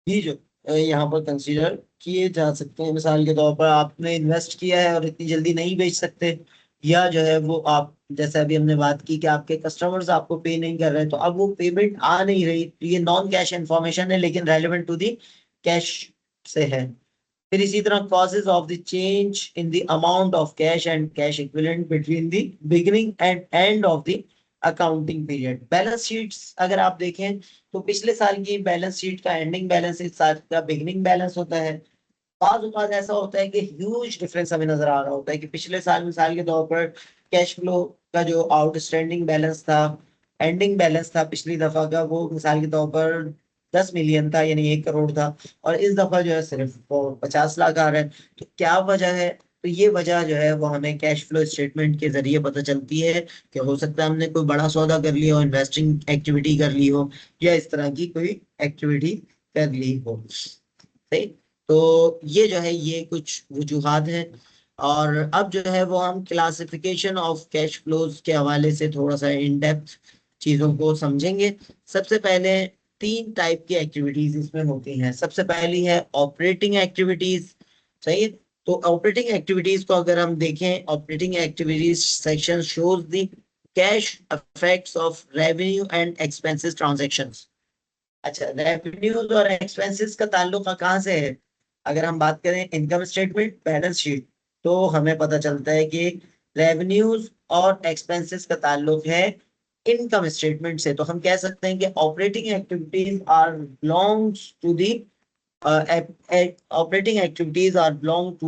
भी जो यहाँ पर कंसीडर किए जा सकते हैं। मिसाल के तौर पर आपने इन्वेस्ट किया है और इतनी जल्दी नहीं बेच सकते, या जो है वो आप, जैसे अभी हमने बात की कि आपके कस्टमर्स आपको पे नहीं कर रहे, तो अब वो पेमेंट आ नहीं रही, तो ये नॉन कैश इंफॉर्मेशन है लेकिन रेलिवेंट टू दी कैश से है। फिर इसी तरह causes of the change in the amount of cash and cash equivalent between the beginning and end of the accounting period. Balance sheets अगर आप देखें तो पिछले साल की बैलेंस शीट का एंडिंग बैलेंस इस साल का बिगिनिंग बैलेंस होता है। बाज औक़ात ऐसा होता है कि ह्यूज डिफरेंस हमें नजर आ रहा होता है कि पिछले साल मिसाल के तौर पर कैश फ्लो का जो आउटस्टैंडिंग बैलेंस था, एंडिंग बैलेंस था पिछली दफा का, वो मिसाल के तौर पर 10 मिलियन था यानी 1 करोड़ था, और इस दफा जो है सिर्फ 50 लाख आ रहा है। तो क्या वजह है, तो ये वजह जो है वो हमें कैश फ्लो स्टेटमेंट के जरिए पता चलती है कि हो सकता है हमने कोई बड़ा सौदा कर लिया हो, इन्वेस्टिंग एक्टिविटी कर ली हो, या इस तरह की कोई एक्टिविटी कर ली हो। सही। तो ये जो है ये कुछ वजूहात हैं। और अब जो है वो हम क्लासिफिकेशन ऑफ कैश फ्लोज के हवाले से थोड़ा सा इन डेप्थ चीजों को समझेंगे। सबसे पहले 3 टाइप की एक्टिविटीज इसमें होती हैं। सबसे पहली है ऑपरेटिंग एक्टिविटीज। सही है? तो ऑपरेटिंग एक्टिविटीज को अगर हम देखें, operating activities section shows the cash effects of revenue and expenses transactions. अच्छा, रेवेन्यूज और एक्सपेंसेस का ताल्लुक कहाँ से है? अगर हम बात करें इनकम स्टेटमेंट, बैलेंस शीट, तो हमें पता चलता है कि रेवेन्यूज और एक्सपेंसेस का ताल्लुक है इनकम स्टेटमेंट से। तो हम कह सकते हैं कि operating activities are belongs to the operating activities are belong to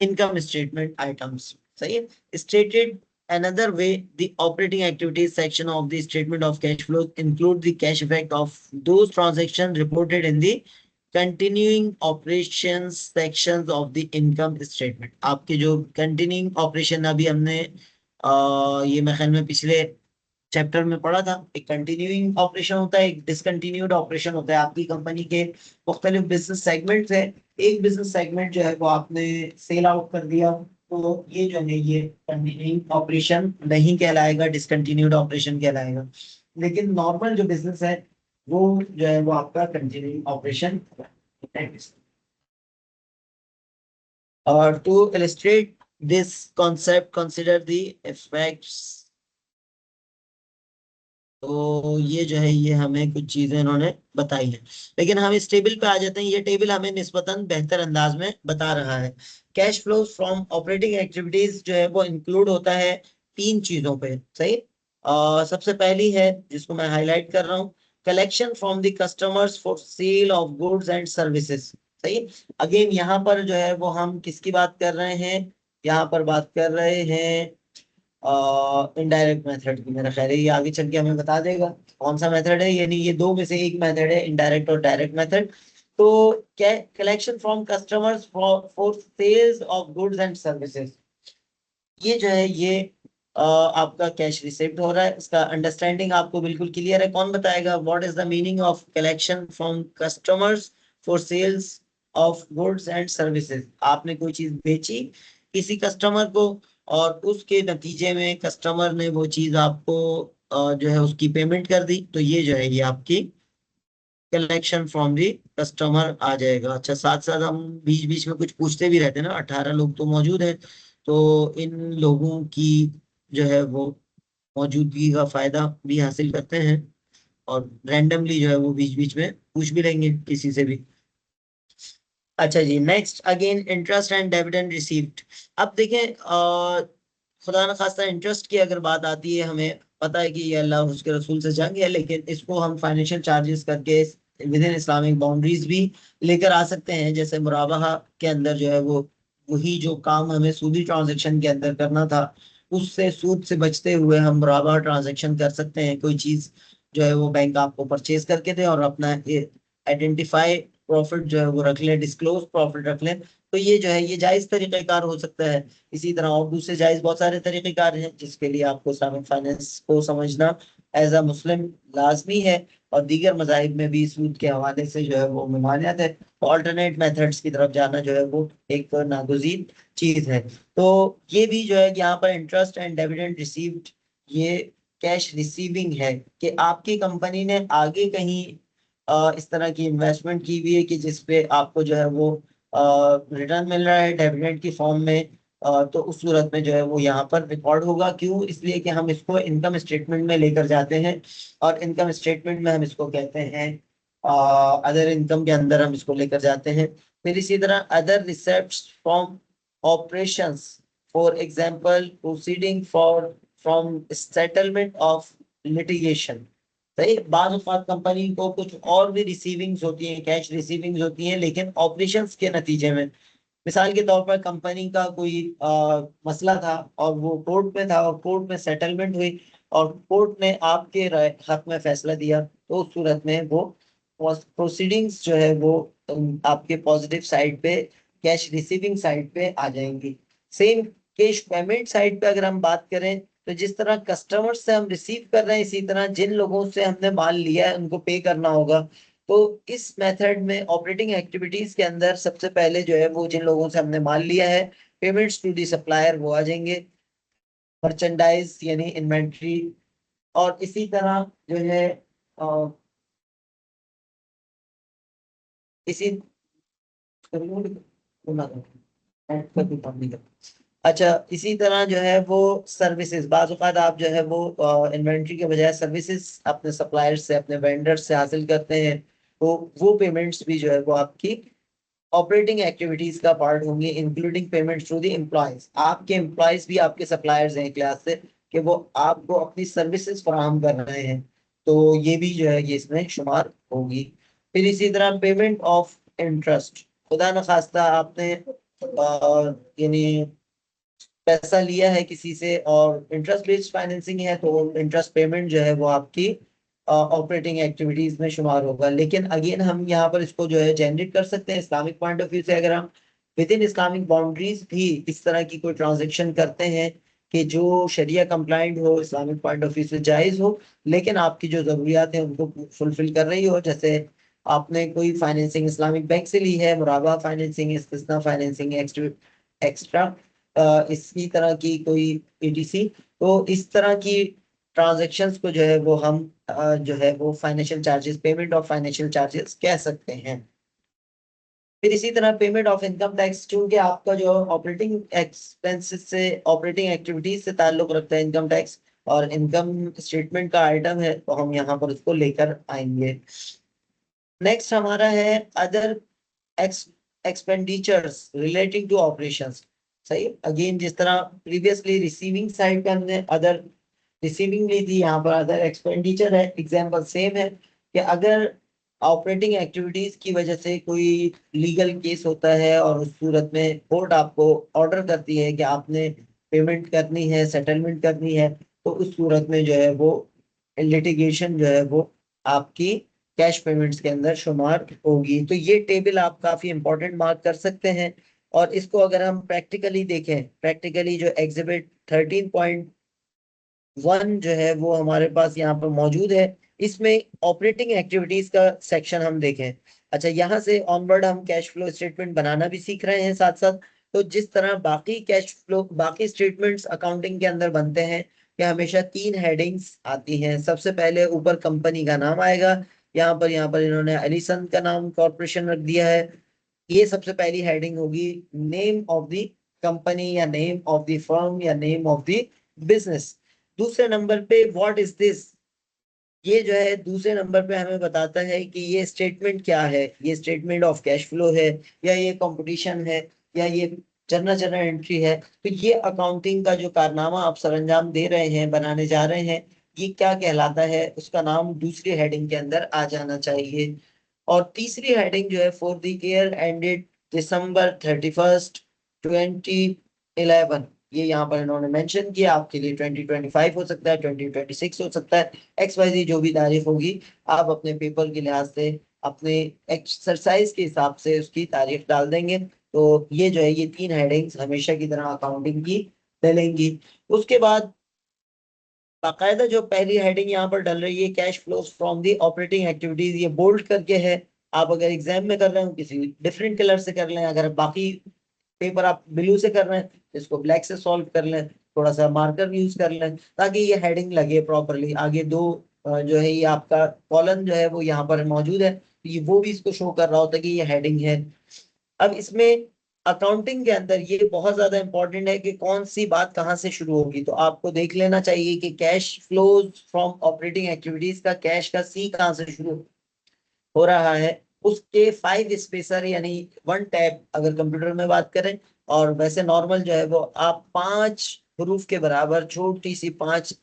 income statement items. सही है? Stated another way, the operating activities section of the statement of cash flows include the cash effect of those transactions reported in the continuing operations sections of the income statement. आपके जो continuing operation अभी हमने ये मेरे ख्याल में पिछले chapter में पढ़ा था, एक कंटिन्यूइंग ऑपरेशन होता है, एक डिसकंटिन्यूड ऑपरेशन होता है। आपकी कंपनी के मुख्तलिफ बिजनेस सेगमेंट्स है, एक बिजनेस सेगमेंट जो है वो आपने सेल आउट कर दिया, तो ये जो है ये कंटिन्यूइंग ऑपरेशन नहीं कहलाएगा, डिसकंटिन्यूड ऑपरेशन कहलाएगा। लेकिन नॉर्मल जो बिजनेस है वो जो है वो आपका कंटिन्यूइंग ऑपरेशन है। और to illustrate this concept consider the effects. तो ये जो है ये हमें कुछ चीजें इन्होंने बताई हैं, लेकिन हम इस टेबल पे आ जाते हैं। ये टेबल हमें निस्बतन बेहतर अंदाज में बता रहा है। Cash flows from operating activities जो है वो इंक्लूड होता है तीन चीजों पे। सही। सबसे पहली है जिसको मैं हाईलाइट कर रहा हूँ, collection from the customers for sale of goods and services. सही। अगेन यहाँ पर जो है वो हम किसकी बात कर रहे हैं? यहाँ पर बात कर रहे हैं इनडायरेक्ट मेथड की। मेरा ख्याल है ये आगे चल के हमें बता देगा कौन सा मेथड है, यानी ये दो में से एक मेथड है, इनडायरेक्ट और डायरेक्ट मेथड। तो क्या, collection from customers for sales of goods and services, ये जो है ये आपका कैश रिसिव्ड हो रहा है। इसका अंडरस्टैंडिंग आपको बिल्कुल क्लियर है? कौन बताएगा what is the meaning of collection from customers for sales of goods and services? आपने कोई चीज बेची किसी कस्टमर को और उसके नतीजे में कस्टमर ने वो चीज आपको जो है उसकी पेमेंट कर दी, तो ये जो है ये आपकी कलेक्शन फ्रॉम दी कस्टमर आ जाएगा। अच्छा, साथ साथ हम बीच बीच में कुछ पूछते भी रहते हैं ना, 18 लोग तो मौजूद हैं, तो इन लोगों की जो है वो मौजूदगी का फायदा भी हासिल करते हैं और रैंडमली जो है वो बीच बीच में पूछ भी लेंगे किसी से भी। अच्छा जी, next again interest and dividend received. अब देखें खुदा न खास्ता इंटरेस्ट की अगर बात आती है, हमें पता है कि ये अल्लाह और उसके रसूल से जंग है, लेकिन इसको हम फाइनेंशियल चार्जेस करके विद इन इस्लामिक बाउंड्रीज भी लेकर आ सकते हैं। जैसे मुराबाहा के अंदर जो है वो वही जो काम हमें सूदी ट्रांजेक्शन के अंदर करना था, उससे सूद से बचते हुए हम मुराबाहा ट्रांजेक्शन कर सकते हैं। कोई चीज जो है वो बैंक आपको परचेज करके दे और अपना आइडेंटिफाई प्रॉफिट जो है वो रख लें, डिस्क्लोज प्रॉफिट रख लें, तो ये जो है ये जायज तरीक़ेकार हो सकता है। इसी तरह और दूसरे जायज बहुत सारे तरीक़ेकार हैं जिसके लिए आपको इस्लामिक फाइनेंस को समझना एज अ मुस्लिम लाजमी है। और दीगर मजाहिब में भी सूद के हवाले से जो है वो ममानियत है, तो ऑल्टरनेट मेथड्स की तरफ जाना जो है वो एक नागुज़ीर चीज है। तो ये भी जो है यहाँ पर इंटरेस्ट एंड डिविडेंड रिसीव्ड, ये कैश रिसीविंग है कि आपकी कंपनी ने आगे कहीं इस तरह की इन्वेस्टमेंट की हुई है कि जिसपे आपको जो है वो रिटर्न मिल रहा है डिविडेंड की फॉर्म में। तो उस सूरत में जो है वो यहाँ पर रिकॉर्ड होगा। क्यों? इसलिए कि हम इसको इनकम स्टेटमेंट में लेकर जाते हैं और इनकम स्टेटमेंट में हम इसको कहते हैं अदर इनकम के अंदर हम इसको लेकर जाते हैं। फिर इसी तरह other receipts from operations, for example proceeding for from settlement of litigation. सही। बाज़ औक़ात कंपनी को कुछ और भी रिसीविंग्स होती हैं, कैश रिसीविंग्स होती हैं, लेकिन ऑपरेशंस के नतीजे में, मिसाल के तौर पर कंपनी का कोई मसला था और वो कोर्ट में था और कोर्ट में सेटलमेंट हुई और कोर्ट ने आपके हक में फैसला दिया, तो उस सूरत में वो प्रोसीडिंग्स जो है वो आपके पॉजिटिव साइड पे, कैश रिसीविंग साइड पे आ जाएंगी। सेम कैश पेमेंट साइड पे अगर हम बात करें, तो जिस तरह कस्टमर से हम रिसीव कर रहे हैं, इसी तरह जिन लोगों से हमने माल लिया है उनको पे करना होगा। तो इस मेथड में ऑपरेटिंग एक्टिविटीज के अंदर सबसे पहले जो है वो जिन लोगों से हमने माल लिया है, पेमेंट्स टू दी सप्लायर वो आ जाएंगे, मर्चेंडाइज यानी इन्वेंट्री, और इसी तरह जो है अ, इसी, अच्छा, इसी तरह जो है वो सर्विसेज, बाज़ औक़ात आप जो है वो इन्वेंट्री के बजाय सर्विसेज अपने सप्लायर से, अपने वेंडर से हासिल करते हैं, तो वो पेमेंट्स भी जो है वो आपकी ऑपरेटिंग एक्टिविटीज का पार्ट होंगे, including payment through the employees. आपके एम्प्लॉयज भी आपके सप्लायर्स हैं एक लिहाज से, कि वो आपको अपनी सर्विसेज फराहम कर रहे हैं, तो ये भी जो है ये इसमें शुमार होगी। फिर इसी तरह पेमेंट ऑफ इंटरेस्ट, खुदा न खास्ता आपने यानी पैसा लिया है किसी से और इंटरेस्ट बेस्ड फाइनेंसिंग है, तो इंटरेस्ट पेमेंट जो है वो आपकी ऑपरेटिंग एक्टिविटीज में शुमार होगा। लेकिन अगेन हम यहाँ पर इसको जो है जेनरेट कर सकते हैं इस्लामिक पॉइंट ऑफ व्यू से। अगर हम विद इन इस्लामिक बाउंड्रीज भी इस तरह की कोई ट्रांजेक्शन करते हैं कि जो शरिया कंप्लाइंट हो, इस्लामिक पॉइंट ऑफ व्यू से जायज हो, लेकिन आपकी जो जरूरियात है उनको फुलफिल कर रही हो, जैसे आपने कोई फाइनेंसिंग इस्लामिक बैंक से ली है, मुराबा फाइनेंसिंग, इस्तिस्ना फाइनेंसिंग, एक्स्ट्रा इसी तरह की कोई ईटीसी, तो इस तरह की ट्रांजैक्शंस को जो है वो हम जो है वो financial charges, payment of financial charges कह सकते हैं। फिर इसी तरह पेमेंट ऑफ इनकम टैक्स, चूंकि आपका जो ऑपरेटिंग एक्सपेंसेस से, ऑपरेटिंग एक्टिविटीज से ताल्लुक रखता है इनकम टैक्स, और इनकम स्टेटमेंट का आइटम है, तो हम यहाँ पर उसको लेकर आएंगे। नेक्स्ट हमारा है other expenditures relating to operations. सही, अगेन जिस तरह प्रीवियसली रिसीविंग साइड पे हमने अदर रिसीविंग ली थी, यहाँ पर अदर एक्सपेंडिचर है। एग्जांपल सेम है कि अगर ऑपरेटिंग एक्टिविटीज की वजह से कोई लीगल केस होता है और उस सूरत में कोर्ट आपको ऑर्डर करती है कि आपने पेमेंट करनी है, सेटलमेंट करनी है, तो उस सूरत में जो है वो लिटिगेशन जो है वो आपकी कैश पेमेंट्स के अंदर शुमार होगी। तो ये टेबल आप काफी इंपॉर्टेंट मार्क कर सकते हैं। और इसको अगर हम प्रैक्टिकली देखें, प्रैक्टिकली जो एग्जिबिट 13.1 जो है वो हमारे पास यहाँ पर मौजूद है, इसमें ऑपरेटिंग एक्टिविटीज का सेक्शन हम देखें। अच्छा, यहाँ से ऑनवर्ड हम कैश फ्लो स्टेटमेंट बनाना भी सीख रहे हैं साथ साथ। तो जिस तरह बाकी कैश फ्लो, बाकी स्टेटमेंट्स अकाउंटिंग के अंदर बनते हैं, कि हमेशा 3 हेडिंग्स आती हैं। सबसे पहले ऊपर कंपनी का नाम आएगा, यहाँ पर इन्होंने एलिसन का नाम कॉर्पोरेशन रख दिया है, ये सबसे पहली हेडिंग होगी। नेम ऑफ द कंपनी या नेम ऑफ द फर्म या नेम ऑफ द बिजनेस। दूसरे नंबर पे व्हाट इज दिस, ये जो है दूसरे नंबर पे हमें बताता है कि ये स्टेटमेंट क्या है, ये स्टेटमेंट ऑफ कैश फ्लो है, या ये कंपटीशन है, या ये जर्नल जर्नल एंट्री है। तो ये अकाउंटिंग का जो कारनामा आप सरंजाम दे रहे हैं, बनाने जा रहे हैं, ये क्या कहलाता है, उसका नाम दूसरी हेडिंग के अंदर आ जाना चाहिए। और तीसरी हेडिंग जो है for the year ended December 31st 2011, ये यहाँ पर इन्होंने मेंशन किया। आपके लिए 2025 हो सकता है, 2026 हो सकता है, XYZ जो भी तारीख होगी, आप अपने पेपर के लिहाज से, अपने एक्सरसाइज के हिसाब से उसकी तारीख डाल देंगे। तो ये जो है ये 3 हेडिंग्स हमेशा की तरह अकाउंटिंग की डलेंगी। उसके बाद बाकायदा जो पहली हेडिंग यहाँ पर डल रही है, cash flows from the operating activities, ये बोल्ड करके है। आप अगर एग्जाम में कर रहे हो किसी डिफरेंट कलर से कर लें, अगर बाकी पेपर आप ब्लू से कर रहे हैं, इसको ब्लैक से सॉल्व कर लें, थोड़ा सा मार्कर यूज कर लें, ताकि ये हेडिंग लगे प्रॉपरली। आगे दो जो है ये आपका कॉलम जो है वो यहाँ पर मौजूद है, तो ये वो भी इसको शो कर रहा होता है कि ये हेडिंग है। अब इसमें अकाउंटिंग के अंदर ये बहुत ज्यादा इंपॉर्टेंट है कि कौन सी बात कहाँ से शुरू होगी। तो आपको देख लेना चाहिए कि cash flows from operating activities का कैश का सी कहाँ से शुरू हो रहा है, उसके 5 स्पेसर यानी 1 टैब अगर कंप्यूटर में बात करें, और वैसे नॉर्मल जो है वो आप 5 हरूफ के बराबर छोटी सी 5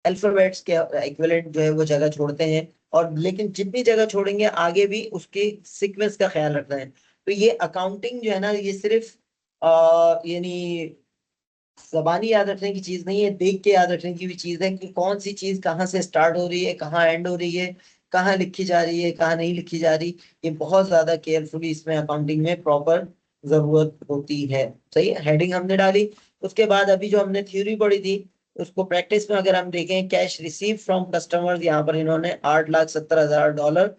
अल्फाबेट्स के इक्विवेलेंट जो है वो जगह छोड़ते हैं। और लेकिन जितनी जगह छोड़ेंगे आगे भी उसके सीक्वेंस का ख्याल रखना है। तो ये अकाउंटिंग जो है ना, ये सिर्फ यानी जबानी याद रखने की चीज नहीं है, देख के याद रखने की भी चीज है, कि कौन सी चीज कहाँ से स्टार्ट हो रही है, कहाँ एंड हो रही है, कहाँ लिखी जा रही है, कहाँ नहीं लिखी जा रही। ये बहुत ज्यादा केयरफुली इसमें अकाउंटिंग में प्रॉपर जरूरत होती है। सही है, हेडिंग हमने डाली। उसके बाद अभी जो हमने थ्योरी पढ़ी थी, उसको प्रैक्टिस में अगर हम देखें, कैश रिसीव फ्रॉम कस्टमर्स, यहाँ पर इन्होंने $8,70,000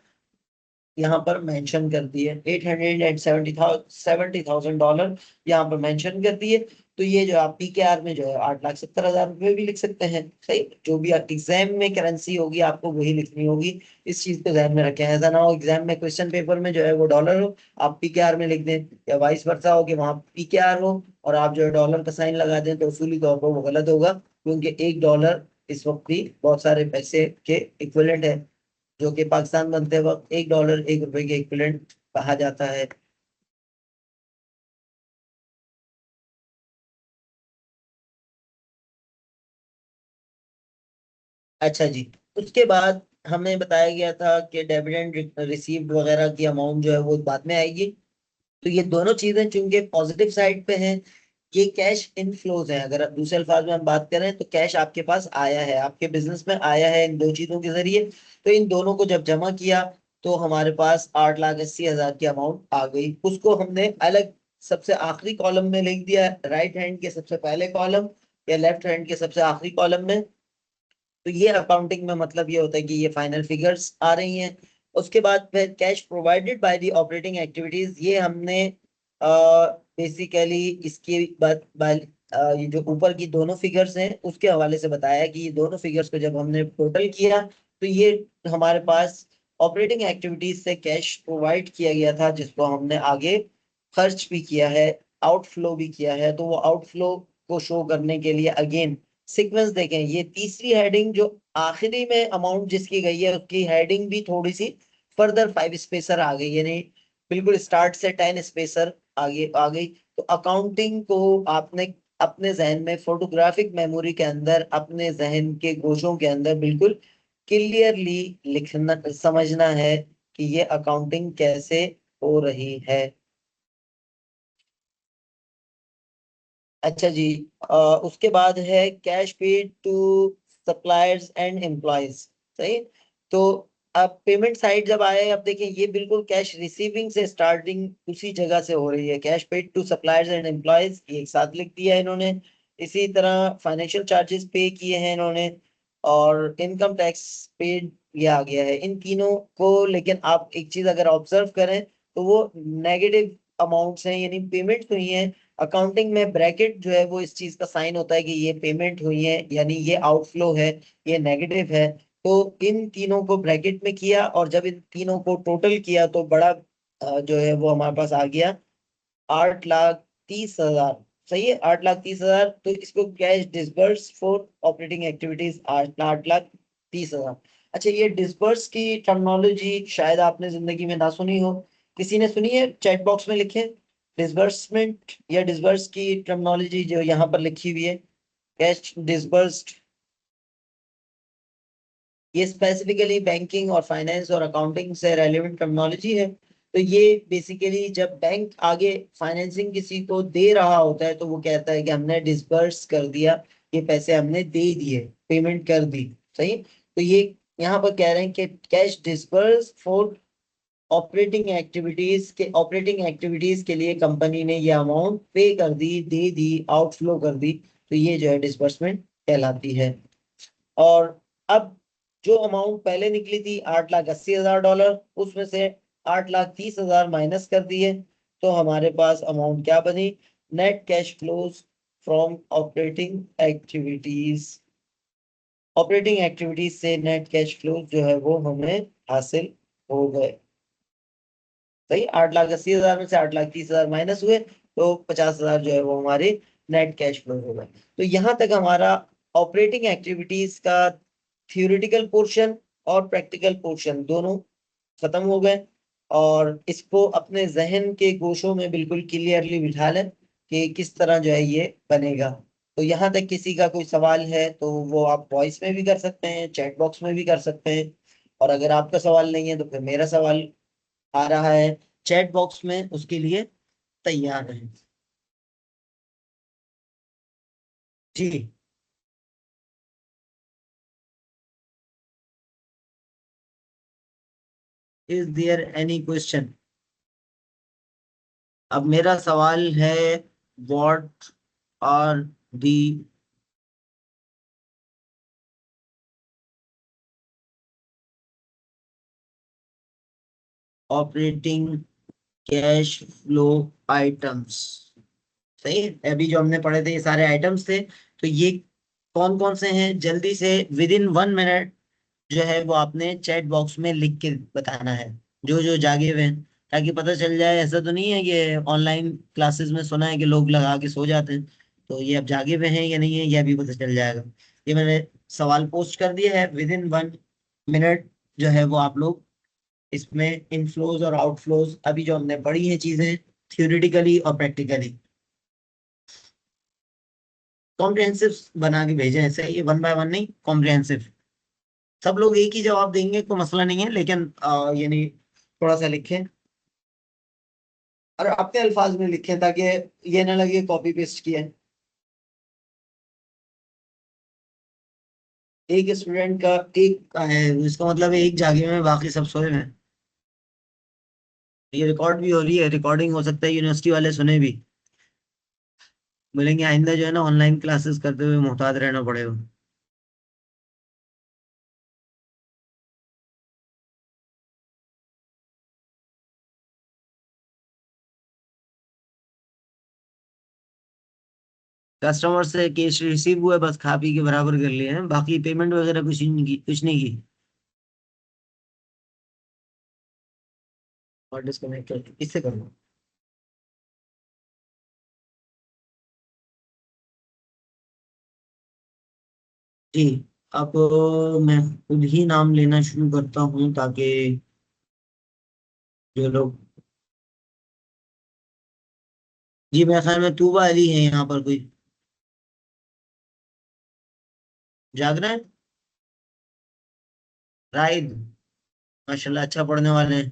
यहाँ पर मेंशन कर दिए, $870,000 यहाँ पर मेंशन कर दिए। तो ये जो आप पीकेआर में जो है 8,70,000 भी लिख सकते हैं। सही, जो भी एग्जाम में करेंसी होगी आपको वही लिखनी होगी, इस चीज को ध्यान में रखें। ऐसा ना हो एग्जाम में क्वेश्चन पेपर में जो है वो डॉलर हो, आप पीकेआर में लिख दें, या वाइस वर्सा हो कि वहां पीकेआर हो और आप जो है डॉलर का साइन लगा दें, तो उसूली तौर पर वो गलत होगा, क्योंकि $1 इस वक्त भी बहुत सारे पैसे के इक्विवेलेंट है, जो कि पाकिस्तान बनते वक्त $1 1 रुपए के इक्विवेलेंट कहा जाता है। अच्छा जी, उसके बाद हमें बताया गया था कि डिविडेंड रिसीव्ड वगैरह की अमाउंट जो है वो बाद में आएगी। तो ये दोनों चीजें चूंकि पॉजिटिव साइड पे हैं, ये कैश इनफ्लोज है। अगर दूसरे अल्फाज में हम बात करें तो कैश आपके पास आया है, आपके बिजनेस में आया है इन दो चीजों के जरिए। तो इन दोनों को जब जमा किया तो हमारे पास 8,80,000 की अमाउंट आ गई। उसको हमने अलग सबसे आखिरी कॉलम में लिख दिया, राइट हैंड के सबसे पहले कॉलम या लेफ्ट हैंड के सबसे आखिरी कॉलम में। तो ये अकाउंटिंग में मतलब ये होता है कि ये फाइनल फिगर्स आ रही हैं। उसके बाद फिर cash provided by the operating activities, ये हमने बेसिकली इसके बाद ये जो ऊपर की दोनों फिगर्स हैं उसके हवाले से बताया कि ये दोनों फिगर्स को जब हमने टोटल किया तो ये हमारे पास ऑपरेटिंग एक्टिविटीज से कैश प्रोवाइड किया गया था, जिसको हमने आगे खर्च भी किया है, आउटफ्लो भी किया है। तो वो आउटफ्लो को शो करने के लिए अगेन सीक्वेंस देखें, ये तीसरी हेडिंग जो आखिरी में अमाउंट जिसकी गई है उसकी हेडिंग भी थोड़ी सी फर्दर 5 स्पेसर आ गई, यानी बिल्कुल स्टार्ट से 10 स्पेसर आगे आ गई। तो अकाउंटिंग को आपने अपने जहन में फोटोग्राफिक मेमोरी के अंदर अपने जहन के गोशों के अंदर बिल्कुल क्लियरली लिखना समझना है कि ये अकाउंटिंग कैसे हो रही है। अच्छा जी, उसके बाद है cash paid to suppliers and employees. सही, तो अब पेमेंट साइड जब आए, अब देखिए ये बिल्कुल कैश रिसीविंग से स्टार्टिंग उसी जगह से हो रही है। Cash paid to suppliers and employees ये एक साथ लिख दिया है इन्होंने। इसी तरह फाइनेंशियल चार्जेस पे किए हैं इन्होंने, और इनकम टैक्स पेड ये आ गया है इन तीनों को। लेकिन आप एक चीज अगर ऑब्जर्व करें तो वो नेगेटिव अमाउंट्स हैं, यानी पेमेंट हुई है। अकाउंटिंग में ब्रैकेट जो है वो इस चीज का साइन होता है कि ये पेमेंट हुई है, यानी ये आउटफ्लो है, ये नेगेटिव है। तो इन तीनों को ब्रैकेट में किया और जब इन तीनों को टोटल किया तो बड़ा जो है वो हमारे पास आ गया 8,30,000। सही है, 8,30,000। तो इसको cash disburse for operating activities 8,30,000। अच्छा, ये डिसबर्स की टर्मिनोलॉजी शायद आपने जिंदगी में ना सुनी हो, किसी ने सुनी है चैट बॉक्स में लिखें। डिसबर्समेंट या डिसबर्स की टर्मिनोलॉजी जो यहाँ पर लिखी हुई है, कैश डिसबर्स्ड, ये स्पेसिफिकली बैंकिंग और फाइनेंस और अकाउंटिंग से रेलेवेंट टर्मिनोलॉजी है। तो ये बेसिकली जब बैंक आगे फाइनेंसिंग किसी को दे रहा होता है तो वो कहता है कि हमने डिसबर्स कर दिया, ये पैसे हमने दे दिए, पेमेंट कर दी। सही, तो ये यहाँ पर कह रहे हैं कि cash disburse for operating activities के लिए कंपनी ने ये अमाउंट पे कर दी, दे दी, आउटफ्लो कर दी। तो ये जो है डिसबर्समेंट कहलाती है। और अब जो अमाउंट पहले निकली थी $8,80,000, उसमें से 8,30,000 माइनस कर दिए तो हमारे पास अमाउंट क्या बनी? Net cash flows from operating activities से नेट कैश फ्लोज जो है वो हमें हासिल हो गए। सही, 8,80,000 में से 8,30,000 माइनस हुए तो 50,000 जो है वो हमारे नेट कैश फ्लो हो गए। तो यहाँ तक हमारा ऑपरेटिंग एक्टिविटीज का थियोरिटिकल पोर्शन और प्रैक्टिकल पोर्शन दोनों खत्म हो गए। और इसको अपने जहन के गोशों में बिल्कुल क्लियरली बिठा लें कि किस तरह जो है ये बनेगा। तो यहाँ तक किसी का कोई सवाल है तो वो आप वॉइस में भी कर सकते हैं, चैट बॉक्स में भी कर सकते हैं। और अगर आपका सवाल नहीं है तो फिर मेरा सवाल आ रहा है चैट बॉक्स में, उसके लिए तैयार है। जी, इज देयर एनी क्वेश्चन? अब मेरा सवाल है, what are the operating cash flow items. सही है, अभी जो हमने पढ़े थे ये सारे आइटम्स थे। तो ये कौन कौन से हैं, जल्दी से विद इन 1 मिनट जो है वो आपने चैट बॉक्स में लिख के बताना है, जो जो जागे हुए हैं, ताकि पता चल जाए। ऐसा तो नहीं है कि ऑनलाइन क्लासेस में सुना है कि लोग लगा के सो जाते हैं, तो ये अब जागे हुए हैं या नहीं है यह भी पता चल जाएगा। ये मैंने सवाल पोस्ट कर दिया है, विद इन 1 मिनट जो है वो आप लोग इसमें इनफ्लोज और आउटफ्लोज अभी जो हमने पढ़ी हैं चीजें थियोरिटिकली और प्रैक्टिकली कॉम्प्रिहेंसिव बना के भेजें। ऐसे ये 1 बाय 1 नहीं, कॉम्प्रिहेंसिव। सब लोग एक ही जवाब देंगे कोई मसला नहीं है, लेकिन यानी थोड़ा सा लिखें और अपने अल्फाज में लिखें, ताकि ये ना लगे कॉपी पेस्ट किया है। एक स्टूडेंट का एक का है, इसका मतलब है एक जागे में बाकी सब सोए हुए हैं। ये रिकॉर्ड भी हो रही है, रिकॉर्डिंग हो सकता है यूनिवर्सिटी वाले सुने भी, बोलेंगे आइंदा जो है ना ऑनलाइन क्लासेस करते हुए मुहतात रहना पड़ेगा। कस्टमर से कैश रिसीव हुआ है, बस खा पी के बराबर कर लिए हैं, बाकी पेमेंट वगैरह कुछ नहीं की, कुछ नहीं की। और डिस्कनेक्ट कर इससे करो। जी, अब मैं खुद ही नाम लेना शुरू करता हूँ ताकि जो लोग, जी मेरे ख्याल में तूबा अली है यहाँ पर कोई। जाग रहे हैं? राइद, माशाल्लाह अच्छा पढ़ने वाले हैं।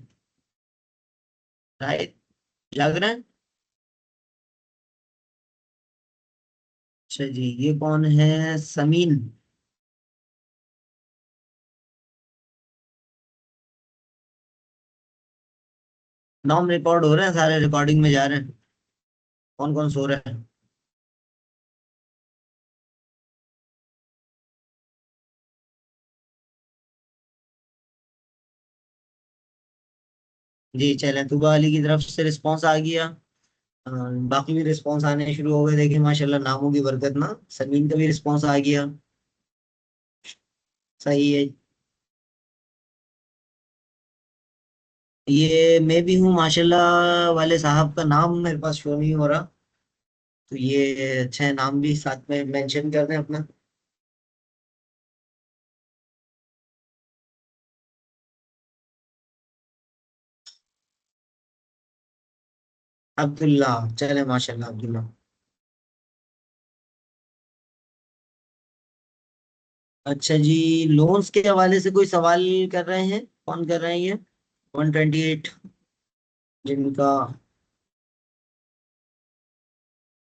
राइद, जाग रहे हैं? अच्छा जी, ये कौन है? समीन। नाम रिकॉर्ड हो रहे हैं, सारे रिकॉर्डिंग में जा रहे हैं। कौन कौन सो रहे हैं? जी चलें, तूबा अली की तरफ से रिस्पांस आ गया। अ, बाकी भी रिस्पांस आने शुरू हो गए, देखिए माशाल्लाह नामों की बरकत ना। समीन का भी रिस्पांस आ गया। सही है। ये मैं भी हूँ माशाल्लाह वाले साहब का नाम मेरे पास शो नहीं हो रहा, तो ये अच्छा है नाम भी साथ में मेंशन कर दें अपना। अब्दुल्ला, चले माशाल्लाह अब्दुल्ला। अच्छा जी, लोन्स के हवाले से कोई सवाल कर रहे हैं? कौन कर रहे हैं ये? 128 जिनका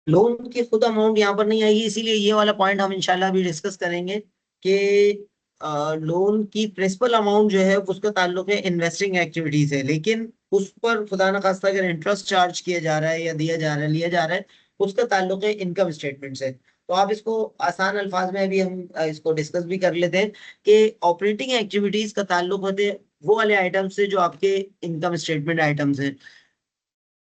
लोन की खुद अमाउंट यहाँ पर नहीं आएगी, इसीलिए ये वाला पॉइंट हम इंशाल्लाह भी डिस्कस करेंगे कि लोन की प्रिंसिपल अमाउंट जो है उसका ताल्लुक है इन्वेस्टिंग एक्टिविटी से, लेकिन उस पर खुदा न खास्ता अगर इंटरेस्ट चार्ज किया जा रहा है या दिया जा रहा है, लिया जा रहा है, उसका ताल्लुक है इनकम स्टेटमेंट से। तो आप इसको आसान अल्फाज में अभी हम इसको डिस्कस भी कर लेते हैं कि ऑपरेटिंग एक्टिविटीज का ताल्लुक होते हैं वो वाले आइटम से जो आपके इनकम स्टेटमेंट आइटम्स हैं।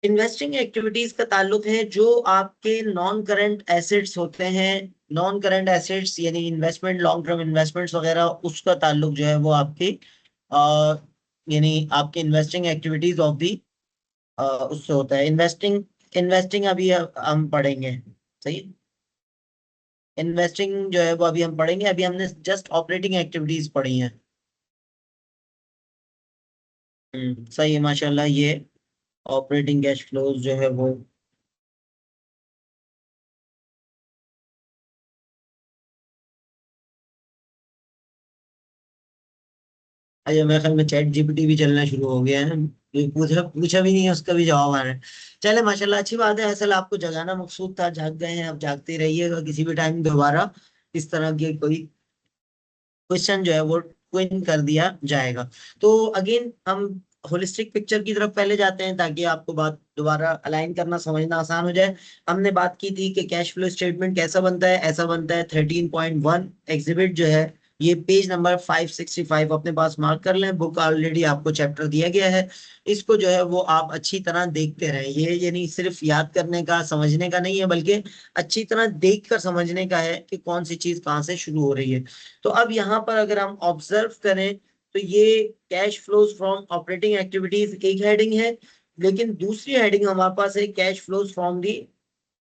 इन्वेस्टिंग एक्टिविटीज का ताल्लुक है जो आपके नॉन करंट एसेट्स होते हैं। नॉन करंट एसेट्स यानी इन्वेस्टमेंट, लॉन्ग टर्म इन्वेस्टमेंट्स वगैरह, उसका ताल्लुक जो है वो आपके अ, यानी आपके इन्वेस्टिंग एक्टिविटीज ऑफ दी उससे होता है। इन्वेस्टिंग, इन्वेस्टिंग अभी हम पढ़ेंगे। सही, इन्वेस्टिंग जो है वो अभी हम पढ़ेंगे, अभी हमने जस्ट ऑपरेटिंग एक्टिविटीज पढ़ी हैं। सही है माशाल्लाह। ये ऑपरेटिंग कैश फ्लोज जो है वो, अरे मेरे ख्याल में चैट जीपीटी भी चलना शुरू हो गया है। ये पूछा पूछा भी नहीं है, उसका भी जवाब आ रहा है। चले माशाल्लाह, अच्छी बात है। असल आपको जगाना मकसूद था, जाग गए हैं, अब जागते रहिएगा, किसी भी टाइम दोबारा इस तरह के कोई क्वेश्चन जो है वो क्विन कर दिया जाएगा। तो अगेन हम होलिस्टिक पिक्चर की तरफ पहले जाते हैं ताकि आपको बात दोबारा अलाइन करना समझना आसान हो जाए। हमने बात की थी कि कैश फ्लो स्टेटमेंट कैसा बनता है, ऐसा बनता है। 13.1 एग्जिबिट जो है ये पेज नंबर 565 अपने पास मार्क कर लें। बुक ऑलरेडी आपको चैप्टर दिया गया है, इसको जो है वो आप अच्छी तरह देखते रहें। ये नहीं सिर्फ याद करने का समझने का नहीं है, बल्कि अच्छी तरह देख कर समझने का है कि कौन सी चीज कहाँ से शुरू हो रही है। तो अब यहाँ पर अगर हम ऑब्जर्व करें तो ये cash flows from operating activities एक हेडिंग है, लेकिन दूसरी हेडिंग हमारे पास है cash flows from the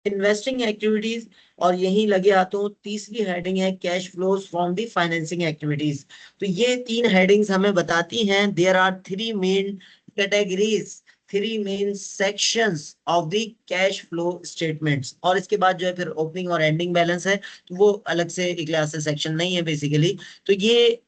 investing activities, और यही लगे हाथों तीसरी हेडिंग है cash flows from the financing activities. तो ये तीन हेडिंग्स हमें बताती हैं there are three main categories, three main sections of the cash flow statements. और इसके बाद जो है फिर ओपनिंग और एंडिंग बैलेंस है, तो वो अलग से एक क्लास से सेक्शन नहीं है बेसिकली। तो ये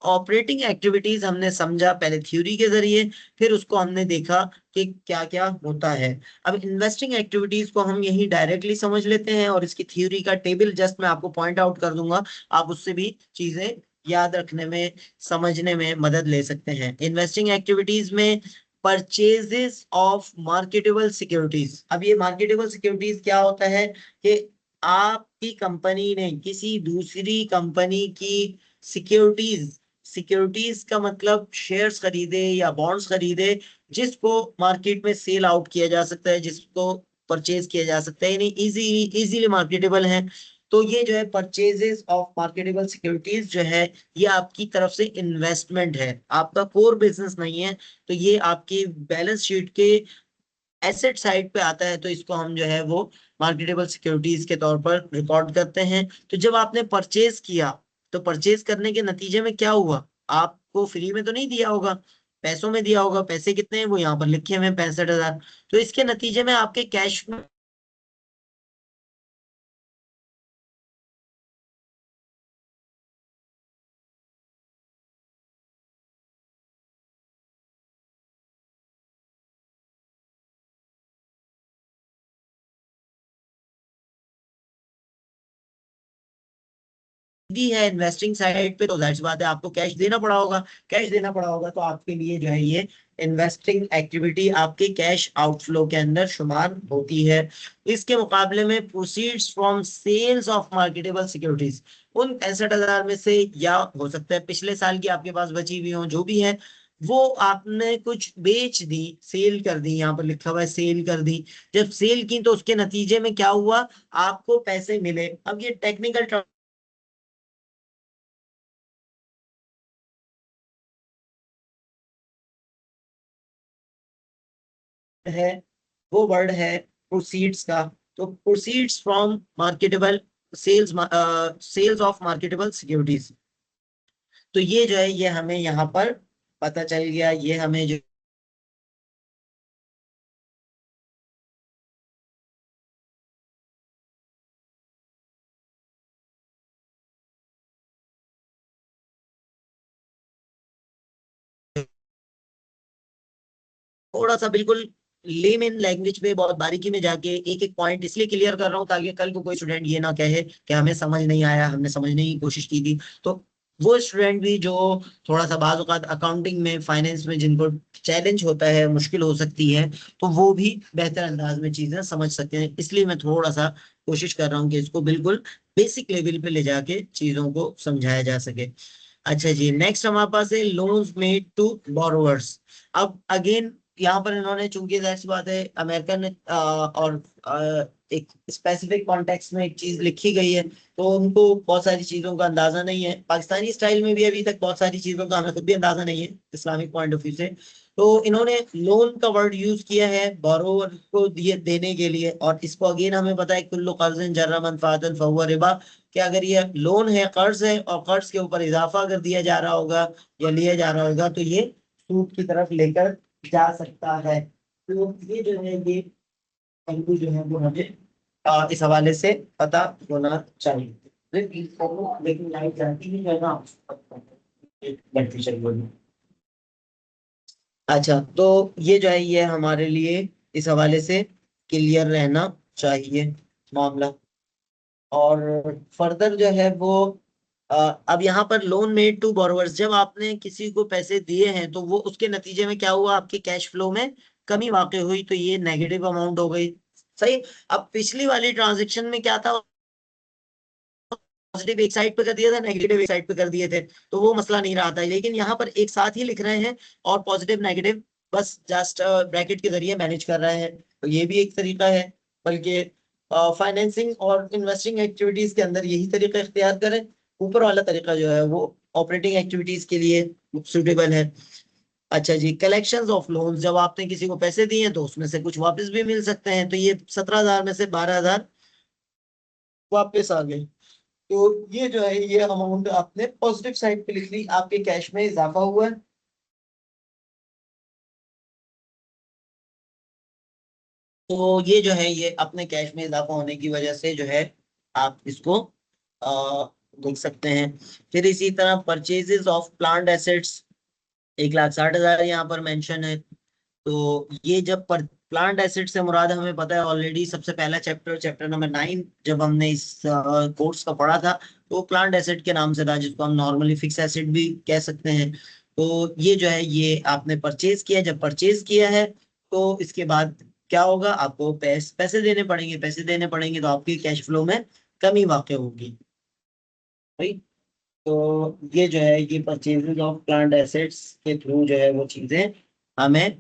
ऑपरेटिंग एक्टिविटीज हमने समझा पहले थ्योरी के जरिए, फिर उसको हमने देखा कि क्या क्या होता है। अब इन्वेस्टिंग एक्टिविटीज को हम यही डायरेक्टली समझ लेते हैं, और इसकी थ्योरी का टेबल जस्ट मैं आपको पॉइंट आउट कर दूंगा, आप उससे भी चीजें याद रखने में समझने में मदद ले सकते हैं। इन्वेस्टिंग एक्टिविटीज में परचेजेस ऑफ मार्केटेबल सिक्योरिटीज। अब ये मार्केटेबल सिक्योरिटीज क्या होता है कि आपकी कंपनी ने किसी दूसरी कंपनी की सिक्योरिटीज, सिक्योरिटीज का मतलब शेयर्स खरीदे या बॉन्ड्स खरीदे, जिसको मार्केट में सेल आउट किया जा सकता है, जिसको परचेज किया जा सकता है, यानी इजीली मार्केटेबल है। तो ये जो है परचेजेस ऑफ मार्केटेबल सिक्योरिटीज जो है, ये आपकी तरफ से इन्वेस्टमेंट है, आपका कोर बिजनेस नहीं है। तो ये आपकी बैलेंस शीट के एसेट साइड पे आता है, तो इसको हम जो है वो मार्केटेबल सिक्योरिटीज के तौर पर रिकॉर्ड करते हैं। तो जब आपने परचेज किया, तो परचेज करने के नतीजे में क्या हुआ, आपको फ्री में तो नहीं दिया होगा, पैसों में दिया होगा। पैसे कितने हैं वो यहाँ पर लिखे हुए हैं, 65,000। तो इसके नतीजे में आपके कैश में दी है इन्वेस्टिंग साइड पे, तो जाहिर सी बात है आपको कैश देना पड़ा होगा। कैश देना पड़ा होगा तो आपके लिए जो है ये इन्वेस्टिंग एक्टिविटी आपके कैश आउटफ्लो के अंदर शुमार होती है। इसके मुकाबले में proceeds from sales of marketable securities, उन 65,000 में से, या हो सकता है पिछले साल की आपके पास बची हुई हो, जो भी है वो आपने कुछ बेच दी, सेल कर दी, यहाँ पर लिखा हुआ है सेल कर दी। जब सेल की तो उसके नतीजे में क्या हुआ, आपको पैसे मिले। अब ये टेक्निकल है, वो वर्ड है प्रोसीड्स का। तो proceeds from marketable sales, sales of marketable securities. तो ये जो है ये हमें यहाँ पर पता चल गया, ये हमें जो थोड़ा सा बिल्कुल लेमन लैंग्वेज में बहुत बारीकी में जाके एक एक पॉइंट इसलिए क्लियर कर रहा हूँ ताकि कल को कोई स्टूडेंट ये ना कहे कि हमें समझ नहीं आया, हमने समझने की कोशिश की थी। तो वो स्टूडेंट भी जो थोड़ा सा बाज़ औक़ात अकाउंटिंग में, फाइनेंस में जिनको चैलेंज होता है, मुश्किल हो सकती है, तो वो भी बेहतर अंदाज में चीजें समझ सकते हैं। इसलिए मैं थोड़ा सा कोशिश कर रहा हूँ कि इसको बिल्कुल बेसिक लेवल पे ले जाके चीजों को समझाया जा सके। अच्छा जी, नेक्स्ट हमारे पास है लोन्स मेड टू बोरोवर्स। अब अगेन यहाँ पर इन्होंने, चूंकि जाहिर सी बात है अमेरिकन और एक स्पेसिफिक कॉन्टेक्स्ट में एक चीज लिखी गई है, तो उनको बहुत सारी चीजों का अंदाजा नहीं है। पाकिस्तानी स्टाइल में भी अभी तक बहुत सारी चीजों का हमें खुद भी अंदाजा नहीं है इस्लामिक पॉइंट ऑफ व्यू से। तो इन्होंने लोन का वर्ड यूज किया है बोरोवर को दिए देने के लिए, और इसको अगेन हमें पता है कुल्लु कर्ज़िन जर्रा मनफाअतन फहुवा रिबा, कि अगर ये लोन है, कर्ज है, और कर्ज के ऊपर इजाफा अगर दिया जा रहा होगा या लिया जा रहा होगा, तो ये सूद की तरफ लेकर जा सकता है। तो ये जो है ये पहलू जो है वो हमें इस हवाले से पता होना चाहिए। लेकिन लाइट जाती है जो है ना, बेनिफिशियल बोली। अच्छा, तो ये जो है ये हमारे लिए इस हवाले से क्लियर रहना चाहिए मामला। और फर्दर जो है वो अ, अब यहाँ पर लोन मेड टू बोरोवर्स, जब आपने किसी को पैसे दिए हैं तो वो उसके नतीजे में क्या हुआ, आपके कैश फ्लो में कमी वाकई हुई, तो ये नेगेटिव अमाउंट हो गई। सही। अब पिछली वाली ट्रांजेक्शन में क्या था, पॉजिटिव एक साइड पे कर दिया था, नेगेटिव एक साइड पे कर दिए थे, तो वो मसला नहीं रहा था। लेकिन यहाँ पर एक साथ ही लिख रहे हैं और पॉजिटिव नेगेटिव बस जस्ट ब्रैकेट के जरिए मैनेज कर रहे हैं, तो ये भी एक तरीका है। बल्कि फाइनेंसिंग और इन्वेस्टिंग एक्टिविटीज के अंदर यही तरीका इख्तियार करें। ऊपर वाला तरीका जो है वो ऑपरेटिंग एक्टिविटीज के लिए सुटेबल है। अच्छा जी, कलेक्शन ऑफ लोन, जब आपने किसी को पैसे दिए हैं तो उसमें से कुछ वापस भी मिल सकते हैं, तो ये 17,000 में से 12,000 वापस आ गए। तो ये जो है ये अमाउंट आपने पॉजिटिव साइड पे लिख ली, आपके कैश में इजाफा हुआ है। तो ये जो है ये अपने कैश में इजाफा होने की वजह से जो है आप इसको आ, देख सकते हैं। फिर इसी तरह परचेजेस ऑफ प्लांट एसेट्स 1,60,000 यहाँ पर मेंशन है। तो ये जब प्लांट एसिड से मुराद हमें पता है ऑलरेडी, सबसे पहला चैप्टर, चैप्टर नंबर 9 जब हमने इस कोर्स का पढ़ा था, तो प्लांट एसिड के नाम से था, जिसको हम नॉर्मली फिक्स एसिड भी कह सकते हैं। तो ये जो है ये आपने परचेज किया, जब परचेज किया है तो इसके बाद क्या होगा, आपको पैसे देने पड़ेंगे, पैसे देने पड़ेंगे तो आपकी कैश फ्लो में कमी वाक़ होगी भाई। तो ये जो है ये परचेजिंग ऑफ प्लांट एसेट्स के थ्रू जो है वो चीजें हमें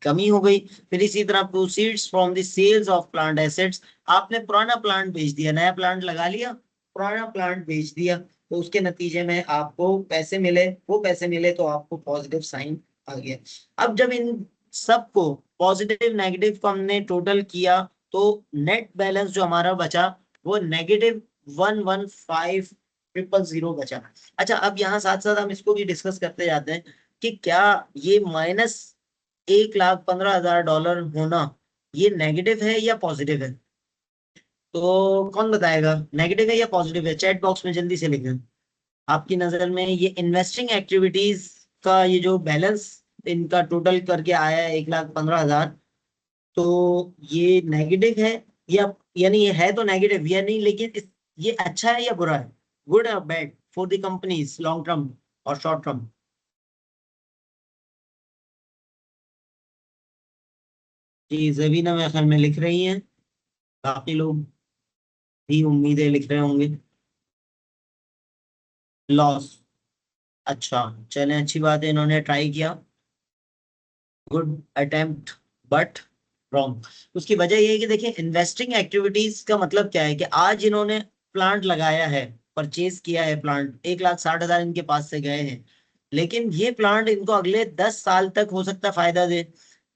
कमी हो गई। फिर इसी तरह proceeds from the sales of plant assets, आपने पुराना प्लांट बेच दिया, नया प्लांट लगा लिया, पुराना प्लांट बेच दिया, तो उसके नतीजे में आपको पैसे मिले, वो पैसे मिले तो आपको पॉजिटिव साइन आ गया। अब जब इन सबको पॉजिटिव नेगेटिव को हमने टोटल किया तो नेट बैलेंस जो हमारा बचा वो -115,000 बचा। अच्छा, अब यहाँ साथ साथ हम इसको भी डिस्कस करते जाते हैं कि क्या ये -1,15,000 होना ये नेगेटिव है या पॉजिटिव है। तो कौन बताएगा नेगेटिव है या पॉजिटिव है, चैट बॉक्स में जल्दी से लिखें। आपकी नजर में ये इन्वेस्टिंग एक्टिविटीज का ये जो बैलेंस इनका टोटल करके आया है 1,15,000, तो ये नेगेटिव है या, यानी ये है तो नेगेटिव या नहीं, लेकिन ये अच्छा है या बुरा है, गुड और bad for the companies long term और शॉर्ट टर्म। जी जबीना मेरे ख्याल में लिख रही हैं, बाकी लोग भी उम्मीदें लिख रहे होंगे। लॉस, अच्छा, चलें अच्छी बात है, इन्होंने ट्राई किया, गुड अटेम्प्ट बट रॉन्ग। उसकी वजह ये है कि देखिए इन्वेस्टिंग एक्टिविटीज का मतलब क्या है कि आज इन्होंने प्लांट लगाया है, परचेज किया है प्लांट, 1,60,000 इनके पास से गए हैं, लेकिन ये प्लांट इनको अगले 10 साल तक हो सकता है फायदा दे।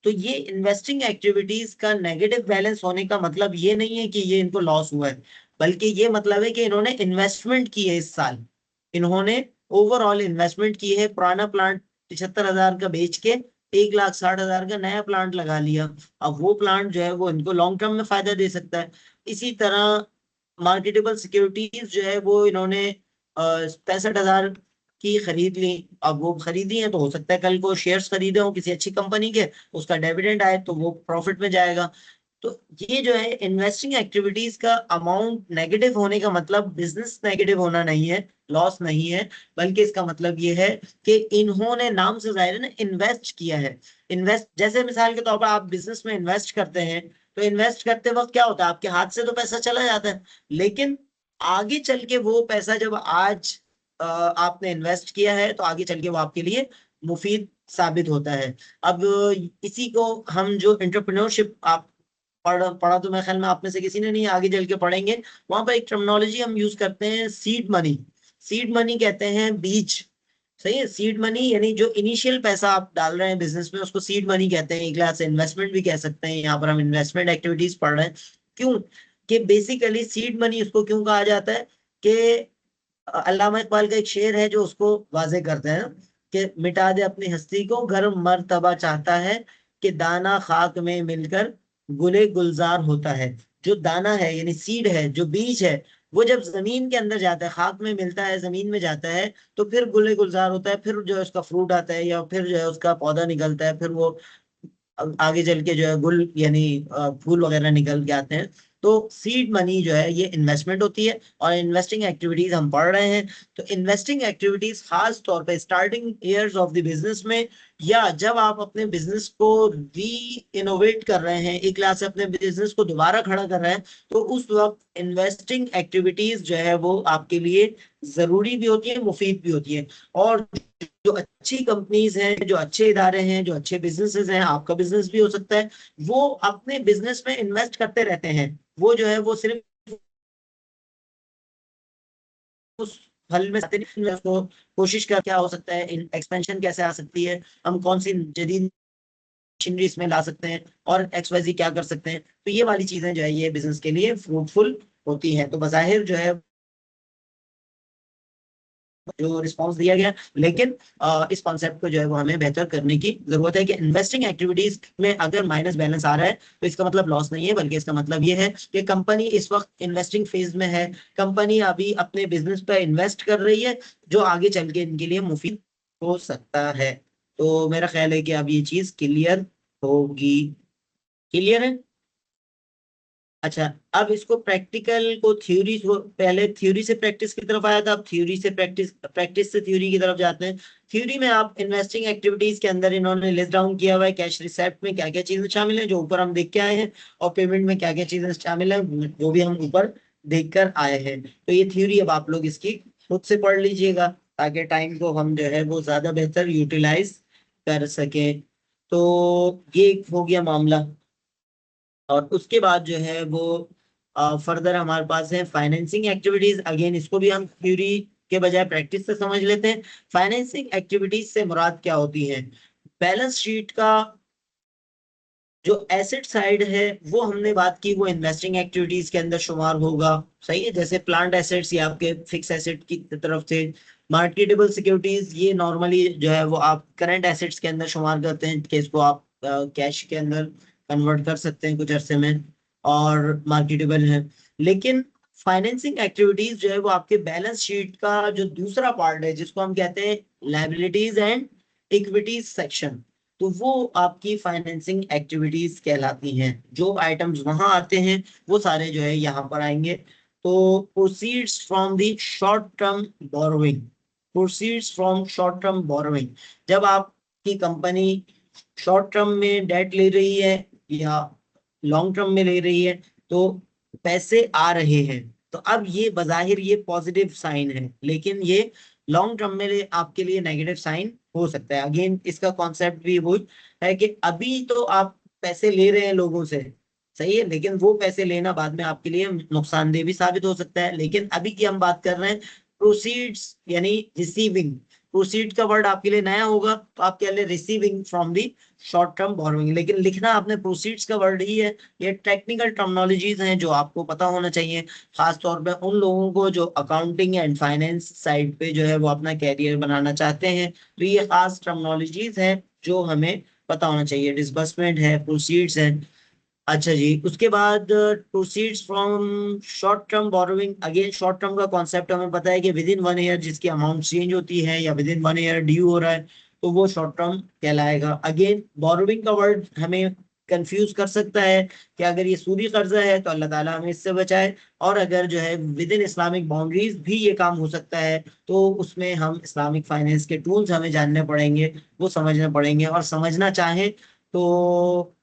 तो ये इन्वेस्टिंग एक्टिविटीज का नेगेटिव बैलेंस होने का मतलब ये नहीं है कि ये इनको लॉस हुआ है, बल्कि ये मतलब है कि इन्होंने इन्वेस्टमेंट की है इस साल, इन्होंने ओवरऑल इन्वेस्टमेंट की है, पुराना प्लांट 75,000 का बेच के 1,60,000 का नया प्लांट लगा लिया। अब वो प्लांट जो है वो इनको लॉन्ग टर्म में फायदा दे सकता है। इसी तरह मार्केटेबल सिक्योरिटीज जो है वो इन्होंने 65,000 की खरीद ली, अब वो खरीदी है तो हो सकता है कल को शेयर्स खरीदे हो किसी अच्छी कंपनी के, उसका डिविडेंड आए तो वो प्रॉफिट में जाएगा। तो ये जो है इन्वेस्टिंग एक्टिविटीज का अमाउंट नेगेटिव होने का मतलब बिजनेस नेगेटिव होना नहीं है, लॉस नहीं है, बल्कि इसका मतलब ये है कि इन्होंने, नाम से जाहिर है ना, इन्वेस्ट किया है। इन्वेस्ट, जैसे मिसाल के तौर पर आप बिजनेस में इन्वेस्ट करते हैं, तो इन्वेस्ट करते वक्त क्या होता है, आपके हाथ से तो पैसा चला जाता है, लेकिन आगे चल के वो पैसा जब आज आपने इन्वेस्ट किया है तो आगे चल के वो आपके लिए मुफीद साबित होता है। अब इसी को हम जो एंटरप्रेन्योरशिप आप पढ़ा तो मेरे ख्याल में आप में से किसी ने नहीं, आगे चल के पढ़ेंगे, वहां पर एक टर्मिनोलॉजी हम यूज करते हैं, सीड मनी। सीड मनी कहते हैं बीज, सही है, सीड मनी यानी जो इनिशियल पैसा आप डाल रहे हैं बिजनेस में उसको सीड मनी कहते हैं, एक क्लास से इन्वेस्टमेंट भी कह सकते हैं, यहाँ पर हम इन्वेस्टमेंट एक्टिविटीज पढ़ रहे हैं। क्यों कि बेसिकली सीड मनी उसको क्यों कहा जाता है कि अल्लामा इकबाल का एक शेर है जो उसको वाजे करते हैं कि मिटा दे अपनी हस्ती को घर मर्तबा चाहता है, कि दाना खाक में मिलकर गुले गुलजार होता है। जो दाना है यानी सीड है, जो बीज है, वो जब जमीन के अंदर जाता है, खाक में मिलता है, जमीन में जाता है, तो फिर गुले गुलजार होता है, फिर जो है उसका फ्रूट आता है या फिर जो है उसका पौधा निकलता है, फिर वो आगे चल के जो है गुल यानी फूल वगैरह निकल के आते हैं। तो सीड मनी जो है ये इन्वेस्टमेंट होती है, और इन्वेस्टिंग एक्टिविटीज हम पढ़ रहे हैं। तो इन्वेस्टिंग एक्टिविटीज खास तौर पे starting years of the business में, या जब आप अपने बिजनेस को री इनोवेट कर रहे हैं, एक क्लास से अपने बिजनेस को दोबारा खड़ा कर रहे हैं, तो उस वक्त इन्वेस्टिंग एक्टिविटीज जो है वो आपके लिए जरूरी भी होती है, मुफीद भी होती है। और जो अच्छी कंपनीज हैं, जो अच्छे इदारे हैं, जो अच्छे बिजनेसेस हैं, आपका बिजनेस भी हो सकता है, वो अपने बिजनेस में इन्वेस्ट करते रहते हैं। वो जो है वो सिर्फ उस फल में जाते नहीं, उसको कोशिश कर क्या हो सकता है, एक्सपेंशन कैसे आ सकती है, हम कौन सी जदीद मशीनरी इसमें ला सकते हैं, और XYZ क्या कर सकते हैं। तो ये वाली चीजें जो है ये बिजनेस के लिए फ्रूटफुल होती हैं। तो बज़ाहिर जो है जो रिस्पांस दिया गया, लेकिन इस कॉन्सेप्ट को जो है वो हमें बेहतर करने की जरूरत है कि इन्वेस्टिंग एक्टिविटीज में अगर माइनस बैलेंस आ रहा है तो इसका मतलब लॉस नहीं है, बल्कि इसका मतलब ये है कि कंपनी इस वक्त इन्वेस्टिंग फेज में है, कंपनी अभी अपने बिजनेस पर इन्वेस्ट कर रही है, जो आगे चल के इनके लिए मुफीद हो सकता है। तो मेरा ख्याल है कि अब ये चीज क्लियर होगी। क्लियर है? अच्छा, अब इसको प्रैक्टिकल को थ्योरी को, पहले थ्योरी से प्रैक्टिस की तरफ आया था, अब थ्योरी से प्रैक्टिस, प्रैक्टिस से थ्योरी की तरफ जाते हैं। थ्योरी में आप इन्वेस्टिंग एक्टिविटीज के अंदर इन्होंने लिस्ट डाउन किया हुआ है, कैश रिसेप्ट में क्या क्या चीजें शामिल हैं जो ऊपर हम देख के आए हैं, और पेमेंट में क्या क्या चीजें शामिल है वो भी हम ऊपर देख कर आए हैं। तो ये थ्योरी अब आप लोग इसकी खुद से पढ़ लीजिएगा, ताकि टाइम को हम जो है वो ज्यादा बेहतर यूटिलाइज कर सके। तो ये एक हो गया मामला। और उसके बाद जो है वो फर्दर हमारे पास है फाइनेंसिंग एक्टिविटीज। अगेन इसको भी हम थ्योरी के बजाय प्रैक्टिस से समझ लेते हैं। फाइनेंसिंग एक्टिविटीज से मुराद क्या होती है? बैलेंस शीट का जो एसेट साइड है वो हमने बात की, वो इन्वेस्टिंग एक्टिविटीज के अंदर शुमार होगा। सही है, जैसे प्लांट एसेट्स ये आपके फिक्स एसेट की तरफ थे। मार्केटेबल सिक्योरिटीज ये नॉर्मली जो है वो आप करंट एसेट्स के अंदर शुमार करते हैं, कि इसको आप कैश के अंदर कन्वर्ट कर सकते हैं कुछ अरसे में, और मार्केटेबल है। लेकिन फाइनेंसिंग एक्टिविटीज जो है वो आपके बैलेंस शीट का जो दूसरा पार्ट है, जिसको हम कहते हैं लायबिलिटीज एंड इक्विटीज सेक्शन, तो वो आपकी फाइनेंसिंग एक्टिविटीज कहलाती हैं। जो आइटम्स वहां आते हैं वो सारे जो है यहाँ पर आएंगे। तो proceeds from the short term borrowing, proceeds from short term borrowing, जब आपकी कंपनी शॉर्ट टर्म में डेट ले रही है या लॉन्ग टर्म में ले रही है, तो पैसे आ रहे हैं, तो अब ये बजाहिर ये पॉजिटिव साइन है, लेकिन ये लॉन्ग टर्म में आपके लिए नेगेटिव साइन हो सकता है। अगेन इसका कॉन्सेप्ट भी वो है कि अभी तो आप पैसे ले रहे हैं लोगों से, सही है, लेकिन वो पैसे लेना बाद में आपके लिए नुकसानदेह भी साबित हो सकता है। लेकिन अभी की हम बात कर रहे हैं प्रोसीड्स यानी रिसीविंग। प्रोसीड का वर्ड आपके लिए नया होगा, तो आप कह ले receiving from the short term borrowing, लेकिन लिखना आपने प्रोसीड्स का वर्ड ही है। ये टेक्निकल टर्मिनोलॉजीज हैं जो आपको पता होना चाहिए, खास तौर पे उन लोगों को जो अकाउंटिंग एंड फाइनेंस साइड पे जो है वो अपना कैरियर बनाना चाहते हैं। तो ये खास टर्मिनोलॉजीज हैं जो हमें पता होना चाहिए। डिसबर्समेंट है, प्रोसीड्स है। अच्छा जी, उसके बाद proceeds from short term borrowing. Again short term का कॉन्सेप्ट हमें पता है कि विद इन 1 ईयर जिसकी अमाउंट चेंज होती है, या विद इन 1 ईयर ड्यू हो रहा है, तो वो शॉर्ट टर्म कहलाएगा। अगेन बोरोइंग का वर्ड हमें कंफ्यूज कर सकता है कि अगर ये सूदी कर्जा है तो अल्लाह ताला हमें इससे बचाए, और अगर जो है विद इन इस्लामिक बाउंड्रीज भी ये काम हो सकता है, तो उसमें हम इस्लामिक फाइनेंस के टूल्स हमें जानने पड़ेंगे, वो समझने पड़ेंगे। और समझना चाहें तो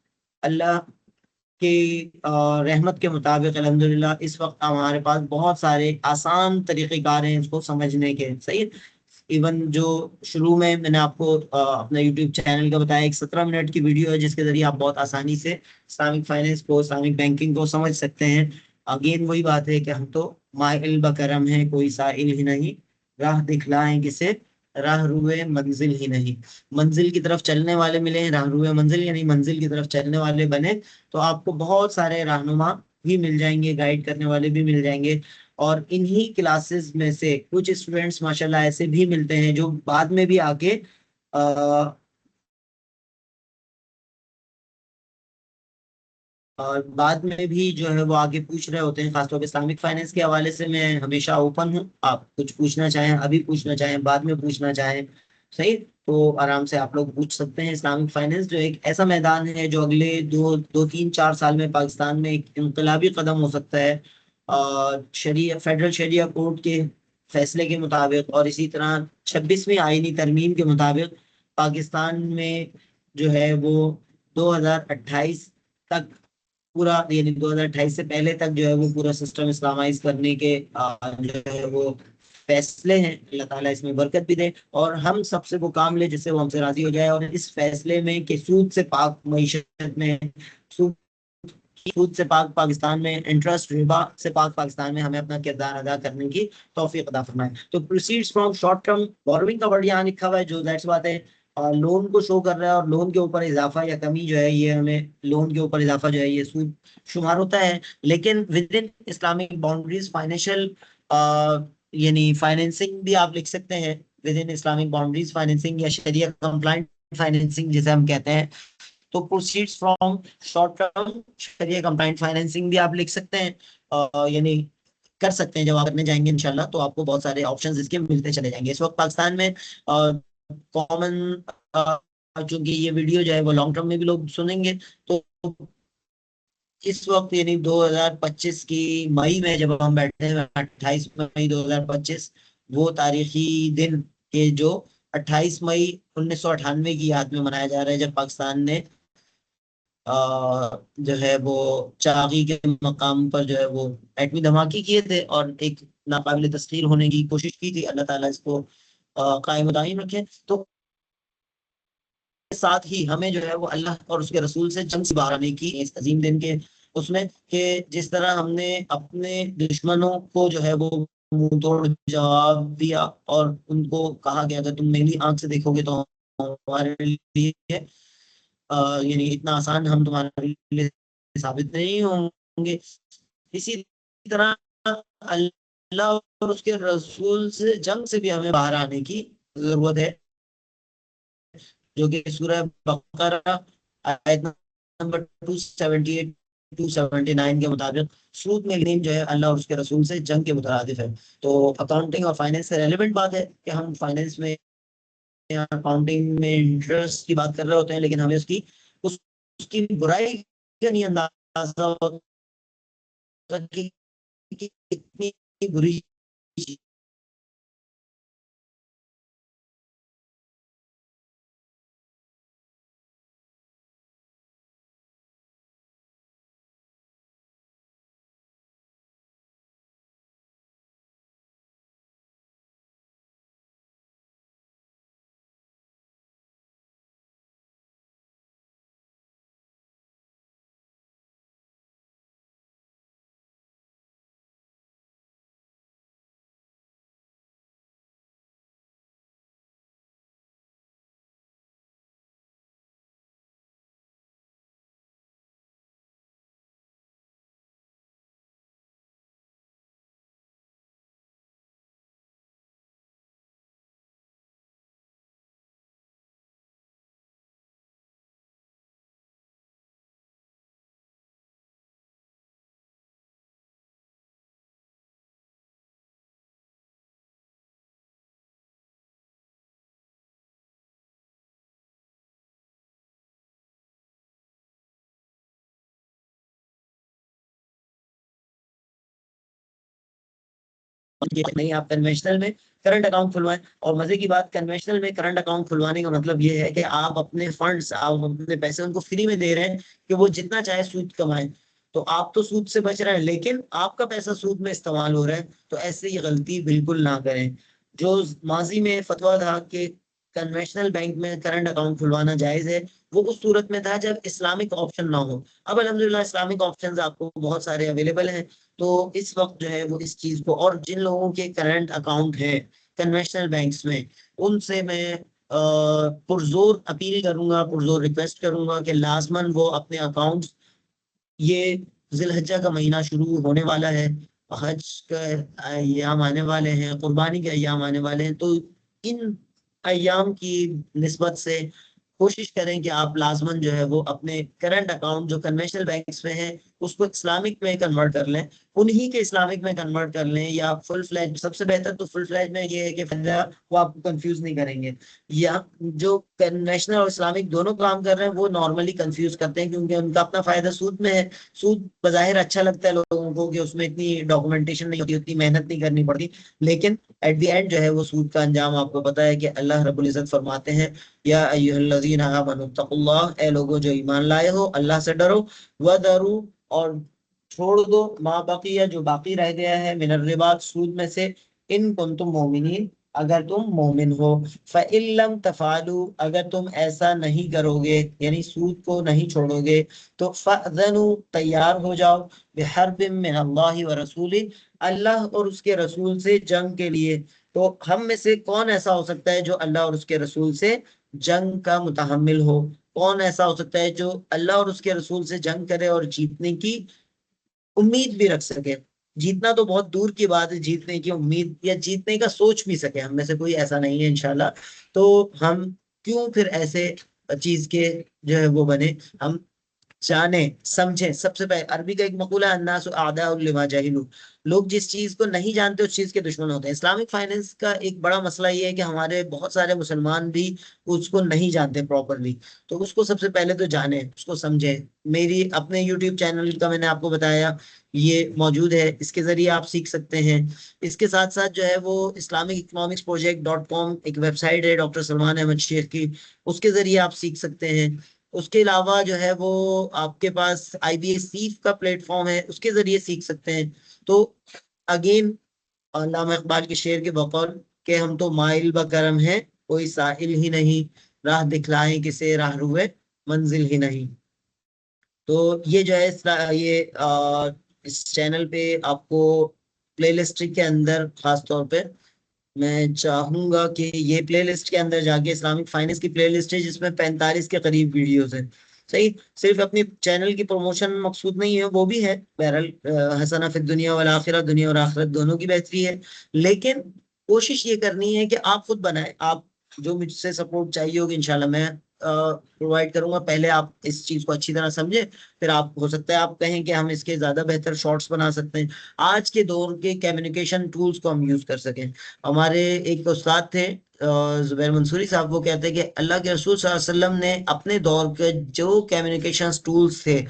अल्लाह कि रहमत के मुताबिक अल्हम्दुलिल्लाह इस वक्त हमारे पास बहुत सारे आसान तरीक़ेकार हैं इसको समझने के। सही है, इवन जो शुरू में मैंने आपको अपना यूट्यूब चैनल का बताया, एक 17 मिनट की वीडियो है जिसके जरिए आप बहुत आसानी से इस्लामिक फाइनेंस को, इस्लामिक बैंकिंग को समझ सकते हैं। अगेन वही बात है कि हम तो माइल बकरम है, कोई साइल ही नहीं, राह दिखलाएं किसे, राह रुए मंजिल ही नहीं। मंजिल की तरफ चलने वाले मिले हैं, राह रुए मंजिल यानी मंजिल की तरफ चलने वाले बने, तो आपको बहुत सारे रहनुमा भी मिल जाएंगे, गाइड करने वाले भी मिल जाएंगे। और इन्हीं क्लासेस में से कुछ स्टूडेंट्स माशाल्लाह ऐसे भी मिलते हैं जो बाद में भी आके और बाद में भी जो है वो आगे पूछ रहे होते हैं। खासतौर पर इस्लामिक फाइनेंस के हवाले से मैं हमेशा ओपन हूँ, आप कुछ पूछना चाहें, अभी पूछना चाहें, बाद में पूछना चाहें, सही। तो आराम से आप लोग पूछ सकते हैं। इस्लामिक फाइनेंस जो एक ऐसा मैदान है जो अगले दो तीन चार साल में पाकिस्तान में एक इनकलाबी कदम हो सकता है। शरीया फेडरल शरीया कोर्ट के फैसले के मुताबिक और इसी तरह 26वीं आईनी तरमीम के मुताबिक पाकिस्तान में जो है वो 2028 तक पूरा, यानी 2028 से पहले तक जो है वो पूरा सिस्टम इस्लामाइज करने के जो है वो फैसले हैं। अल्लाह ताला इसमें बरकत भी दे और हम सबसे वो काम ले जिससे वो हमसे राजी हो जाए। और इस फैसले में कि सूद से पाक मईशत में, सूद सूद से पाक पाकिस्तान में, इंटरेस्ट रिबा से पाक पाकिस्तान में हमें अपना किरदार अदा करने की तौफीक अता फरमाए। तो proceeds from short term borrowing का वर्ड यहाँ लिखा हुआ है, जो दैट्स बात है लोन को शो कर रहा है। और लोन के ऊपर इजाफा या कमी जो है ये हमें, लोन के ऊपर इजाफा जो है ये सूद शुमार होता है। लेकिन within Islamic boundaries financial यानी फाइनेंसिंग भी आप लिख सकते हैं। Within Islamic boundaries financing या शरिया कंप्लाइंट फाइनेंसिंग जिसे हम कहते हैं। तो प्रोसीड्स फ्रॉम शॉर्ट टर्म शरिया कंप्लाइंट फाइनेंसिंग भी आप लिख सकते हैं। यानी कर सकते हैं। जब आप करने जाएंगे इंशाल्लाह तो आपको बहुत सारे ऑप्शंस इसके मिलते चले जाएंगे। इस वक्त पाकिस्तान में कॉमन, चूंकि ये वीडियो जो है वो लॉन्ग टर्म में भी लोग सुनेंगे, तो इस वक्त यानी 2025 की मई में जब हम बैठे हैं, 28 मई 2025, वो तारीखी दिन के जो 28 मई 1998 की याद में मनाया जा रहा है, जब पाकिस्तान ने जो है वो चागी के मकाम पर जो है वो एटमी धमाके किए थे और एक नाकाबिल तस्खीर होने की कोशिश की थी। अल्लाह ताला इसको कायम दायम रखे। तो साथ ही हमें जो है वो अल्लाह और उसके रसूल से जंग से बाहर आने की इस अजीम दिन के उसमें, कि जिस तरह हमने अपने दुश्मनों को जो है वो मुंह तोड़ जवाब दिया और उनको कहा गया अगर तुम मेरी आंख से देखोगे तो हमारे लिए यानी इतना आसान हम तुम्हारे लिए साबित नहीं होंगे। इसी तरह अल्लाह और उसके रसूल से जंग से भी हमें बाहर आने की जरूरत है, जो कि सूरह बकरा आयत नंबर 278 279 के मुताबिक सूद में गिनीम जो है अल्लाह और उसके रसूल से जंग के मुतरादिफ है। तो अकाउंटिंग और फाइनेंस से रेलिवेंट बात है कि हम फाइनेंस में या अकाउंटिंग में इंटरेस्ट की बात कर रहे होते हैं, लेकिन हमें उसकी बुराई का नहीं अंदाजा होता कि कितनी बुरी नहीं। आप कन्वेंशनल में करंट अकाउंट खुलवाएं। और मजे की बात, कन्वेंशनल में करंट अकाउंट खुलवाने का मतलब ये है कि आप अपने फंड्स, आप अपने पैसे उनको फ्री में दे रहे हैं कि वो जितना चाहे सूद कमाएं। तो आप तो सूद से बच रहे हैं, लेकिन आपका पैसा सूद में इस्तेमाल हो रहा है। तो ऐसे ही गलती बिल्कुल ना करें। जो माजी में फतवा था कि कन्वेंशनल बैंक में करंट अकाउंट खुलवाना जायज है, वो उस सूरत में था जब इस्लामिक ऑप्शन ना हो। अब अल्हम्दुलिल्लाह इस्लामिक ऑप्शंस आपको बहुत सारे अवेलेबल हैं। तो इस वक्त जो है वो इस चीज को, और जिन लोगों के करंट अकाउंट है कन्वेंशनल बैंक्स में, उनसे मैं पुरजोर अपील करूंगा, पुरजोर रिक्वेस्ट करूंगा कि लाजमन वो अपने अकाउंट, ये जिलहज्जा का महीना शुरू होने वाला है, हज का अय्याम आने वाले हैं, कुर्बानी के अय्याम आने वाले हैं। तो इन अय्याम की निस्बत से कोशिश करें कि आप लाजमन जो है वो अपने करंट अकाउंट जो कन्वेंशनल बैंक्स में है उसको इस्लामिक में कन्वर्ट कर लें, उन्हीं के इस्लामिक में कन्वर्ट कर लें, या फुल फ्लैज, सबसे बेहतर तो फुल फ्लैज में ये है कि वो आपको कंफ्यूज नहीं करेंगे। या जो कन्वेंशनल और इस्लामिक दोनों काम कर रहे हैं वो नॉर्मली कंफ्यूज करते हैं, क्योंकि उनका अपना फायदा सूद में है। सूद बजाहिर अच्छा लगता है लोगों को कि उसमें इतनी डॉक्यूमेंटेशन नहीं होती, उतनी मेहनत नहीं करनी पड़ती, लेकिन एट द एंड जो है वो सूद का अंजाम आपको पता है कि अल्लाह रब्बुल इज्जत फरमाते हैं, या अय्युहल्लज़ीना आमनु तक़ुल्लाह, ए लोगो जो ईमान लाए हो अल्लाह से डरो, वदरू, और छोड़ दो, माँ बकिया, जो बाकी रह गया है, मिनर रिबा, सूद में से, इन कुंतुम मोमिनीन, अगर तुम मोमिन हो, फ़इल्लम तफ़ालू, अगर तुम ऐसा नहीं करोगे, यानी सूद को नहीं छोड़ोगे, तो फ़अज़नु, तैयार हो जाओ, बिहर्बिम मिन अल्लाहि व रसूली, अल्लाह और उसके रसूल से जंग के लिए। तो हम में से कौन ऐसा हो सकता है जो अल्लाह और उसके रसूल से जंग का मुतहम्मिल हो? कौन ऐसा हो सकता है जो अल्लाह और उसके रसूल से जंग करे और जीतने की उम्मीद भी रख सके? जीतना तो बहुत दूर की बात है, जीतने की उम्मीद या जीतने का सोच भी सके, हम में से कोई ऐसा नहीं है इंशाल्लाह। तो हम क्यों फिर ऐसे चीज के जो है वो बने? हम जाने समझे। सबसे पहले अरबी का एक मकूला है, अन्नासु आदाउ लिमा जाहिलू, लोग जिस चीज को नहीं जानते उस चीज के दुश्मन होते हैं। इस्लामिक फाइनेंस का एक बड़ा मसला ये है कि हमारे बहुत सारे मुसलमान भी उसको नहीं जानते प्रॉपरली। तो उसको सबसे पहले तो जाने, उसको समझे। मेरी अपने यूट्यूब चैनल का मैंने आपको बताया, ये मौजूद है, इसके जरिए आप सीख सकते हैं। इसके साथ साथ जो है वो इस्लामिक इकोनॉमिक्स प्रोजेक्ट .com एक वेबसाइट है डॉक्टर सलमान अहमद शेख की, उसके जरिए आप सीख सकते हैं। उसके अलावा जो है वो आपके पास IBA सीफ का प्लेटफॉर्म है, उसके जरिए सीख सकते हैं। तो अगेन, अल्लामा इकबाल के शेर के बकौल के, हम तो माइल बकरम हैं, कोई साहिल ही नहीं, राह दिखलाएं किसे राह रुए मंजिल ही नहीं। तो ये जो है इस चैनल पे आपको प्लेलिस्ट के अंदर खास तौर पे मैं चाहूंगा कि ये प्लेलिस्ट के अंदर जाके, इस्लामिक फाइनेंस की प्लेलिस्ट है जिसमें 45 के करीब वीडियोस हैं। सही, सिर्फ अपनी चैनल की प्रमोशन मकसूद नहीं है, वो भी है बहरहाल, हसना फिद दुनिया वल आखिरत, दुनिया और आखिरत दोनों की बेहतरी है, लेकिन कोशिश ये करनी है कि आप खुद बनाए। आप जो मुझसे सपोर्ट चाहिए होगी इंशाल्लाह मैं प्रोवाइड करूंगा। पहले आप इस चीज को अच्छी तरह समझे, फिर आप, हो सकता है आप कहें कि हम इसके ज्यादा बेहतर शॉर्ट्स बना सकते हैं, आज के दौर के कम्युनिकेशन टूल्स को हम यूज कर सकें। हमारे एक उस्ताद थे जुबैर मंसूरी साहब, वो कहते हैं कि अल्लाह के रसूल सल्लल्लाहु अलैहि वसल्लम ने अपने दौर के जो कम्युनिकेशन टूल्स थे,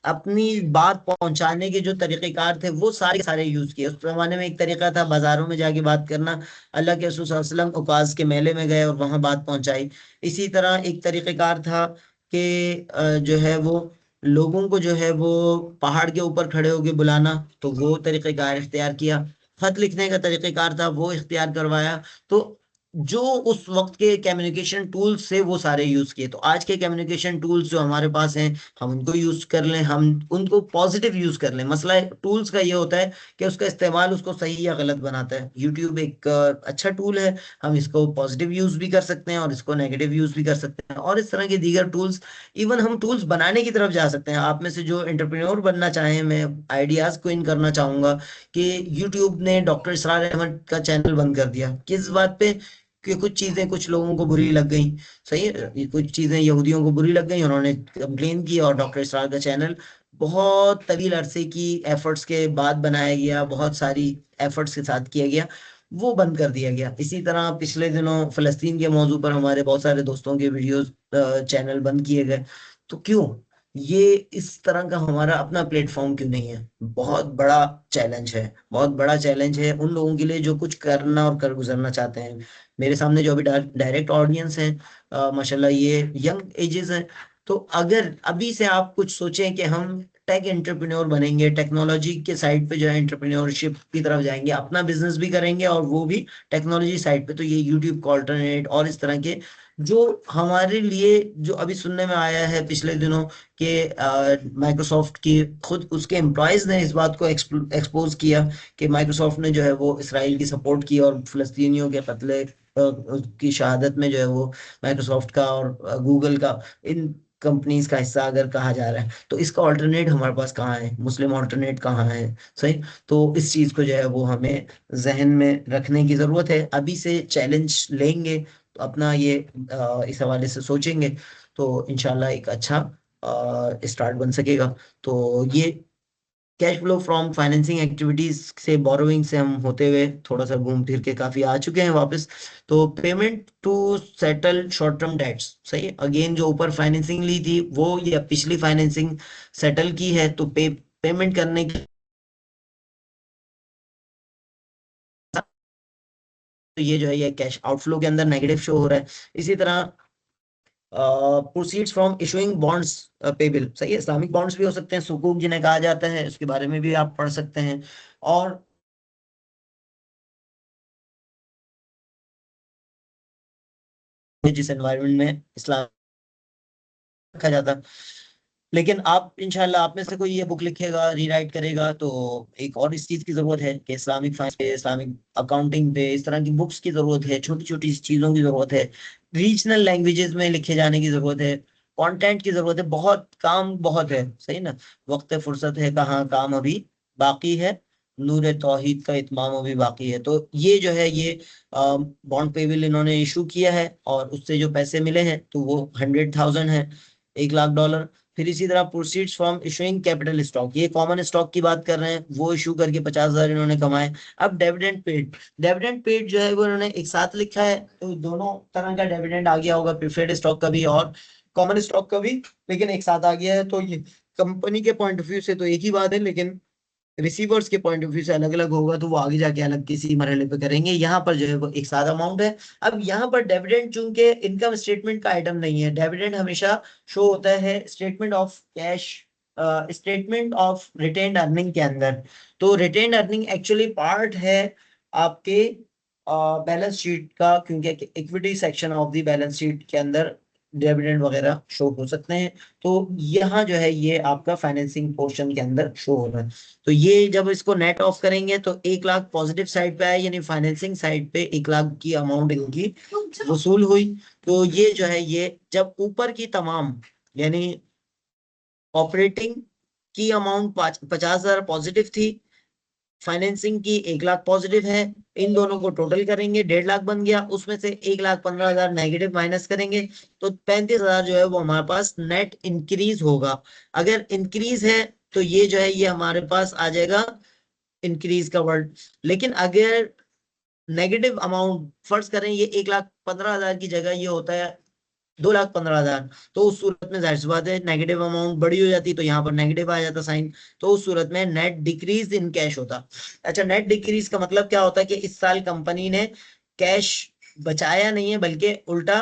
अपनी बात पहुंचाने के जो तरीकेकार थे, वो सारे सारे यूज किए। उस जमाने में एक तरीका था बाजारों में जाके बात करना, अल्लाह के रसूल सल्लल्लाहु अलैहि वसल्लम उकास के मेले में गए और वहां बात पहुंचाई। इसी तरह एक तरीकेकार था कि जो है वो लोगों को जो है वो पहाड़ के ऊपर खड़े होके बुलाना, तो वो तरीकेकार इख्तियार किया। खत लिखने का तरीकेकार था, वो इख्तियार करवाया। तो जो उस वक्त के कम्युनिकेशन टूल्स थे वो सारे यूज किए। तो आज के कम्युनिकेशन टूल्स जो हमारे पास हैं, हम उनको यूज कर लें, हम उनको पॉजिटिव यूज कर लें। मसला टूल्स का ये होता है कि उसका इस्तेमाल उसको सही या गलत बनाता है। यूट्यूब एक अच्छा टूल है, हम इसको पॉजिटिव यूज भी कर सकते हैं और इसको नेगेटिव यूज भी कर सकते हैं, और इस तरह के दीगर टूल्स। इवन हम टूल्स बनाने की तरफ जा सकते हैं। आप में से जो एंटरप्रेन्योर बनना चाहें, मैं आइडियाज को इन करना चाहूंगा कि यूट्यूब ने डॉक्टर इसरार अहमद का चैनल बंद कर दिया, किस बात पे? कि कुछ चीजें कुछ लोगों को बुरी लग गई। सही है, ये कुछ चीजें यहूदियों को बुरी लग गई, उन्होंने कंप्लेन की, और डॉक्टर इसरार का चैनल बहुत तवील अरसे की एफर्ट्स के बाद बनाया गया, बहुत सारी एफर्ट्स के साथ किया गया, वो बंद कर दिया गया। इसी तरह पिछले दिनों फलस्तीन के मौजू पर हमारे बहुत सारे दोस्तों के वीडियोस चैनल बंद किए गए। तो क्यों? ये इस तरह का हमारा अपना प्लेटफॉर्म क्यों नहीं है? बहुत बड़ा चैलेंज है, बहुत बड़ा चैलेंज है उन लोगों के लिए जो कुछ करना और कर गुजरना चाहते हैं। मेरे सामने जो अभी डायरेक्ट ऑडियंस है, माशाल्लाह ये यंग एजेस हैं। तो अगर अभी से आप कुछ सोचें कि हम टेक एंटरप्रेन्योर बनेंगे, टेक्नोलॉजी के साइड पे जो है एंटरप्रेन्योरशिप की तरफ जाएंगे, अपना बिजनेस भी करेंगे और वो भी टेक्नोलॉजी साइड पे, तो ये यूट्यूब का ऑल्टरनेट और इस तरह के जो हमारे लिए, जो अभी सुनने में आया है पिछले दिनों कि माइक्रोसॉफ्ट की खुद उसके एम्प्लॉयज ने इस बात को एक्सपोज किया कि माइक्रोसॉफ्ट ने जो है वो इसराइल की सपोर्ट की, और फिलिस्तीनियों के कत्ले की शहादत में जो है वो माइक्रोसॉफ्ट का और गूगल का, इन कंपनीज का हिस्सा अगर कहा जा रहा है, तो इसका ऑल्टरनेट हमारे पास कहाँ है? मुस्लिम ऑल्टरनेट कहाँ है? सही। तो इस चीज को जो है वो हमें जहन में रखने की जरूरत है। अभी से चैलेंज लेंगे तो अपना ये इस हवाले से सोचेंगे, तो इंशाल्लाह एक अच्छा स्टार्ट बन सकेगा। तो ये cash flow from financing activities से, बोरोइंग से हम होते हुए थोड़ा सा घूम फिर के काफी आ चुके हैं वापस। तो payment to settle short term debts, सही है। अगेन जो ऊपर फाइनेंसिंग ली थी वो या पिछली फाइनेंसिंग सेटल की है, तो पेमेंट करने की, तो ये जो है ये कैश आउटफ्लो के अंदर नेगेटिव शो हो रहा है। इसी तरह proceeds from issuing bonds payable, सही है। इस्लामिक बॉन्ड्स भी हो सकते हैं, सुकूक जिन्हें कहा जाता है, उसके बारे में भी आप पढ़ सकते हैं। और जिस एनवायरनमेंट में इस्लाम रखा जाता, लेकिन आप इंशाल्लाह आप में से कोई ये बुक लिखेगा, रीराइट करेगा, तो एक और इस चीज की जरूरत है कि इस्लामिक फाइनेंस पे, इस्लामिक अकाउंटिंग पे इस तरह की बुक्स की जरूरत है, छोटी छोटी चीजों की जरूरत है, रीजनल लैंग्वेजेस में लिखे जाने की जरूरत है, कंटेंट की जरूरत है, बहुत काम बहुत है, सही ना। वक्त फुर्सत है कहाँ, काम अभी बाकी है, नूर तौहीद का इत्माम अभी बाकी है। तो ये जो है ये बॉन्ड पेबल इन्होंने इशू किया है, और उससे जो पैसे मिले हैं तो वो 100,000 है, $1,00,000। फिर इसी तरह proceeds from issuing capital stock, ये कॉमन स्टॉक की बात कर रहे हैं, वो इशू करके 50,000 इन्होंने कमाए। अब डिविडेंड पेड, डिविडेंड पेड जो है वो इन्होंने एक साथ लिखा है, तो दोनों तरह का डिविडेंड आ गया होगा, प्रीफर्ड स्टॉक का भी और कॉमन स्टॉक का भी, लेकिन एक साथ आ गया है। तो ये कंपनी के पॉइंट ऑफ व्यू से तो एक ही बात है, लेकिन रिसीवर्स के पॉइंट ऑफ व्यू से अलग अलग होगा, तो वो आगे जाके अलग किसी मरहले पे करेंगे। यहाँ पर जो है वो एक सादा अमाउंट है। अब यहाँ पर डिविडेंड चूंकि इनकम स्टेटमेंट का आइटम नहीं है, डिविडेंड हमेशा शो होता है statement of cash, statement of retained earning के अंदर। तो रिटेन्ड अर्निंग एक्चुअली पार्ट है आपके बैलेंस शीट का, क्योंकि equity section of the balance sheet के अंदर डिविडेंड वगैरह शो हो सकते हैं। तो यहाँ जो है ये आपका फाइनेंसिंग पोर्शन के अंदर शो हो रहा है। तो ये जब इसको नेट ऑफ करेंगे तो 1,00,000 पॉजिटिव साइड पे आए, यानी फाइनेंसिंग साइड पे 1,00,000 की अमाउंट इनकी वसूल हुई। तो ये जो है ये जब ऊपर की तमाम, यानी ऑपरेटिंग की अमाउंट 50,000 पॉजिटिव थी, फाइनेंसिंग की 1,00,000 पॉजिटिव है, इन दोनों को टोटल करेंगे 1,50,000 बन गया, उसमें से 1,15,000 नेगेटिव माइनस करेंगे, तो 35,000 जो है वो हमारे पास नेट इंक्रीज होगा। अगर इंक्रीज है तो ये जो है ये हमारे पास आ जाएगा इंक्रीज का वर्ड। लेकिन अगर नेगेटिव अमाउंट फर्ज करें, ये 1,15,000 की जगह ये होता है 2,15,000, तो उस सूरत में जाहिर सी बात है नेगेटिव अमाउंट बड़ी हो जाती, तो यहाँ पर नेगेटिव आ जाता साइन। तो उस सूरत में नेट डिक्रीज इन कैश होता। अच्छा, नेट डिक्रीज का मतलब क्या होता है कि इस साल कंपनी ने कैश बचाया नहीं है, बल्कि उल्टा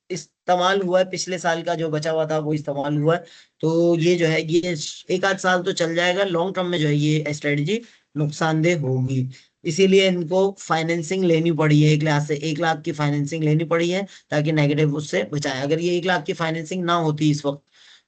इस्तेमाल हुआ है, पिछले साल का जो बचा हुआ था वो इस्तेमाल हुआ है। तो ये जो है ये एक आध साल तो चल जाएगा, लॉन्ग टर्म में जो है ये स्ट्रेटजी नुकसानदेह होगी। इसीलिए इनको फाइनेंसिंग लेनी पड़ी है, एक लिहाज से 1,00,000 की फाइनेंसिंग लेनी पड़ी है, ताकि नेगेटिव उससे बचाए। अगर ये 1,00,000 की फाइनेंसिंग ना होती इस वक्त,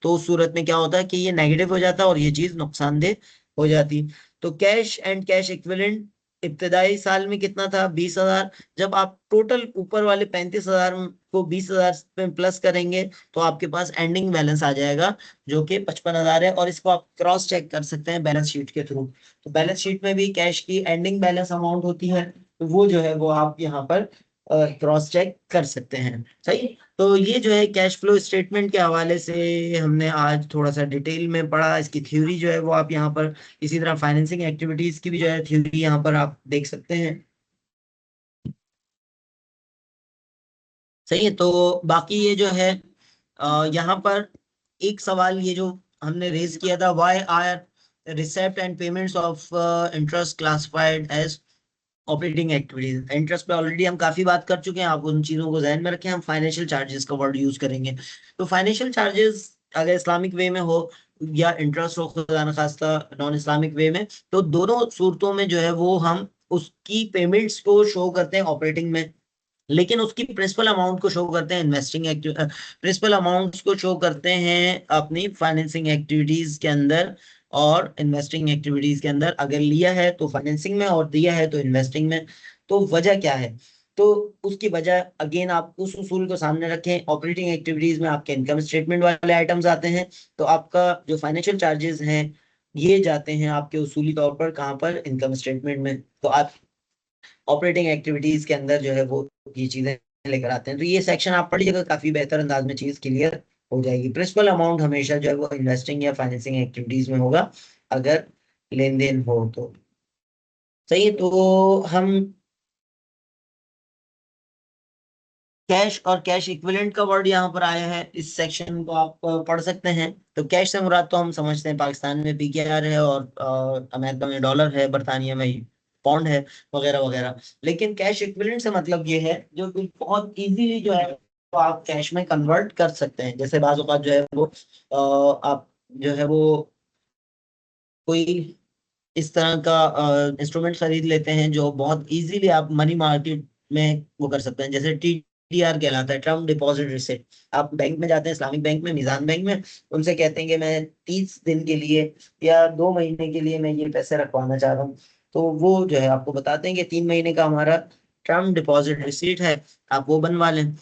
तो उस सूरत में क्या होता है कि ये नेगेटिव हो जाता और ये चीज नुकसानदेह हो जाती। तो कैश एंड कैश इक्विवेलेंट इब्तदाई साल में कितना था, 20,000। जब आप टोटल ऊपर वाले 35,000 को 20,000 में प्लस करेंगे, तो आपके पास एंडिंग बैलेंस आ जाएगा जो कि 55,000 है, और इसको आप क्रॉस चेक कर सकते हैं बैलेंस शीट के थ्रू। तो बैलेंस शीट में भी कैश की एंडिंग बैलेंस अमाउंट होती है, तो वो जो है वो आप यहाँ पर क्रॉस चेक कर सकते हैं, सही। तो ये जो है कैश फ्लो स्टेटमेंट के हवाले से हमने आज थोड़ा सा डिटेल में पढ़ा। इसकी थ्योरी जो है वो आप यहाँ पर, इसी तरह फाइनेंसिंग एक्टिविटीज की भी जो है थ्योरी यहाँ पर आप देख सकते हैं, सही है। तो बाकी ये जो है यहाँ पर एक सवाल ये जो हमने रेज किया था, why are receipt and payments of interest classified as operating activities. Interest पे ऑलरेडी हम काफी बात कर चुके हैं, आप उन चीजों को ध्यान में रखें। हम फाइनेंशियल चार्जेस का वर्ड यूज करेंगे। तो फाइनेंशियल चार्जेस अगर इस्लामिक वे में हो या इंटरेस्ट हो खुदा न खास्ता नॉन इस्लामिक वे में, तो दोनों सूरतों में जो है वो हम उसकी पेमेंट्स को शो करते हैं ऑपरेटिंग में, लेकिन उसकी प्रिंसिपल अमाउंट को शो करते हैं इन्वेस्टिंग प्रिंसिपल अमाउंट्स को शो करते हैं अपनी फाइनेंसिंग एक्टिविटीज के अंदर, और इन्वेस्टिंग एक्टिविटीज के अंदर अगर लिया है तो फाइनेंसिंग में और दिया है तो इन्वेस्टिंग में। तो वजह क्या है, तो उसकी वजह अगेन आप उस उसूल को सामने रखें। ऑपरेटिंग एक्टिविटीज में आपके इनकम स्टेटमेंट वाले आइटम्स आते हैं, तो आपका जो फाइनेंशियल चार्जेस हैं ये जाते हैं आपके उसूली तौर पर कहाँ पर, इनकम स्टेटमेंट में। तो आप ऑपरेटिंग एक्टिविटीज के अंदर जो है वो ये चीजें लेकर आते हैं। तो ये सेक्शन आप पढ़िएगा, काफी बेहतर अंदाज में चीज क्लियर हो जाएगी। प्रिंसिपल अमाउंट हमेशा जो है वो इन्वेस्टिंग या फाइनेंसिंग एक्टिविटीज में होगा अगर लेन देन हो तो। सही है, तो हम कैश और कैश इक्विवेलेंट का वर्ड यहाँ पर आया है, इस सेक्शन को आप पढ़ सकते हैं। तो कैश से मुराद तो हम समझते हैं पाकिस्तान में पीकेआर है, और अमेरिका में डॉलर है, बरतानिया में पौंड है, वगैरह वगैरह। लेकिन कैश इक्विवेलेंट से मतलब ये है जो कि बहुत इजीली जो है वो आप कैश में कन्वर्ट कर सकते हैं। जैसे बाज़ औक़ात जो है वो आप जो है वो कोई इस तरह का इंस्ट्रूमेंट खरीद लेते हैं जो बहुत इजीली आप मनी मार्केट में वो कर सकते हैं। जैसे TDR कहलाता है, टर्म डिपॉजिट रिसिप्ट। आप बैंक में जाते हैं, इस्लामिक बैंक में, मिजान बैंक में, उनसे कहते हैं कि मैं 30 दिन के लिए या 2 महीने के लिए मैं ये पैसे रखवाना चाह रहा हूँ। तो वो जो है आपको बताते हैं कि 3 महीने का हमारा टर्म डिपॉजिट रिसीट है, आप वो बनवा लें।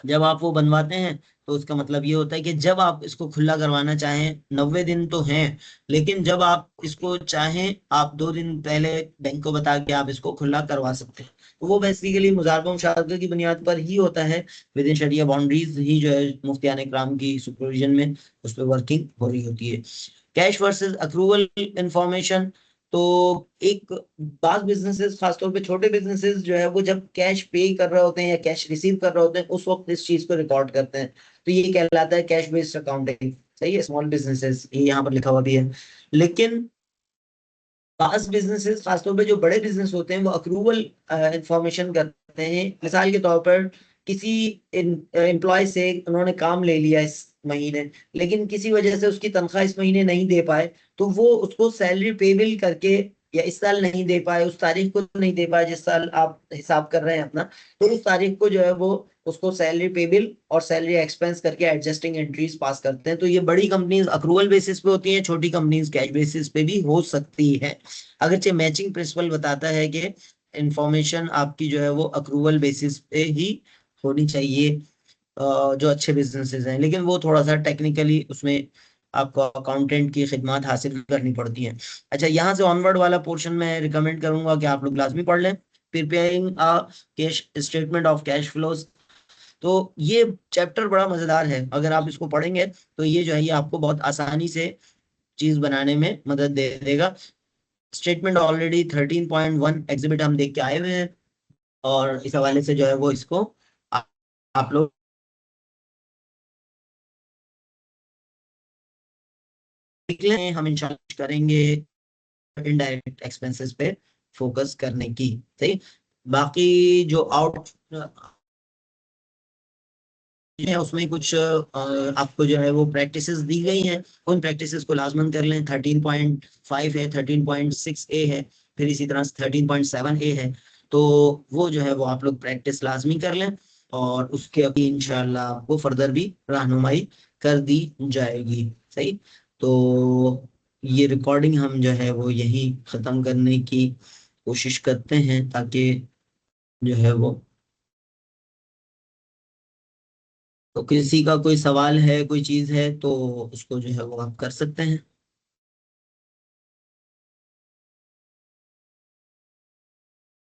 जब आप वो बनवाते हैं तो उसका मतलब ये होता है कि जब आप इसको खुला करवाना चाहें, 90 दिन तो हैं, लेकिन जब आप इसको चाहें आप 2 दिन पहले बैंक को बता के आप इसको खुला करवा सकते हैं। तो वो बेसिकली मुजारबा मुशावरत की बुनियाद पर ही होता है, विद इन शरिया बाउंड्रीज ही जो है मुफ्तियान इकराम की सुपरविजन में उस पर वर्किंग हो रही होती है। Cash versus accrual information. तो एक बात, बिजनेसेस खासतौर पे छोटे बिजनेसेस जो है वो जब कैश पे कर रहे होते हैं या कैश रिसीव कर रहे होते हैं उस वक्त इस चीज को रिकॉर्ड करते हैं, तो ये कहलाता है कैश बेस्ड अकाउंटिंग। सही है, स्मॉल बिजनेसेस ये यहाँ पर लिखा हुआ भी है। लेकिन पास बिजनेसेस खासतौर पे जो बड़े बिजनेस होते हैं वो अक्रूवल इंफॉर्मेशन करते हैं। मिसाल के तौर पर किसी एम्प्लॉय से उन्होंने काम ले लिया इस महीने, लेकिन किसी वजह से उसकी तनख्वाह इस महीने नहीं दे पाए, तो वो उसको सैलरी पेबल करके, या इस साल नहीं दे पाए, उस तारीख को नहीं दे पाए जिस साल आप हिसाब कर रहे हैं अपना, तो उस तारीख को जो है वो उसको सैलरी पेबल और सैलरी एक्सपेंस करके एडजस्टिंग एंट्रीज पास करते हैं। तो ये बड़ी कंपनीज अक्रूवल बेसिस पे होती हैं, छोटी कंपनीज कैश बेसिस पे भी हो सकती है। अगरचे मैचिंग प्रिंसिपल बताता है कि इंफॉर्मेशन आपकी जो है वो अक्रूवल बेसिस पे ही होनी चाहिए, जो अच्छे बिजनेसेस हैं, लेकिन वो थोड़ा सा टेक्निकली उसमें आपको अकाउंटेंट की खिदमत हासिल करनी पड़ती हैं। अच्छा, यहाँ से ऑनवर्ड वाला पोर्शन मैं रिकमेंड करूंगा कि आप लोग लाजमी पढ़ लें। Preparing a cash statement of cash flows. तो ये चैप्टर बड़ा मजेदार है, अगर आप इसको पढ़ेंगे तो ये जो है ये आपको बहुत आसानी से चीज बनाने में मदद दे देगा। स्टेटमेंट ऑलरेडी 13.1 एग्जिबिट हम देख के आए हुए हैं, और इस हवाले से जो है वो इसको आ, आप लोग देख लें। हम इंशाल्लाह करेंगे इनडायरेक्ट एक्सपेंसेस पे फोकस करने की। सही, बाकी जो आउट है उसमें कुछ आपको जो है वो प्रैक्टिसेस दी गई हैं, उन प्रैक्टिसेस को लाजमन कर लें। 13.5 है, 13.6 ए है, फिर इसी तरह 13.7 ए है। तो वो जो है वो आप लोग प्रैक्टिस लाजमी कर लें, और उसके अभी इंशाल्लाह वो फर्दर भी रहनुमाई कर दी जाएगी। सही, तो ये रिकॉर्डिंग हम जो है वो यही ख़त्म करने की कोशिश करते हैं, ताकि जो है वो, तो किसी का कोई सवाल है, कोई चीज है तो उसको जो है वो आप कर सकते हैं।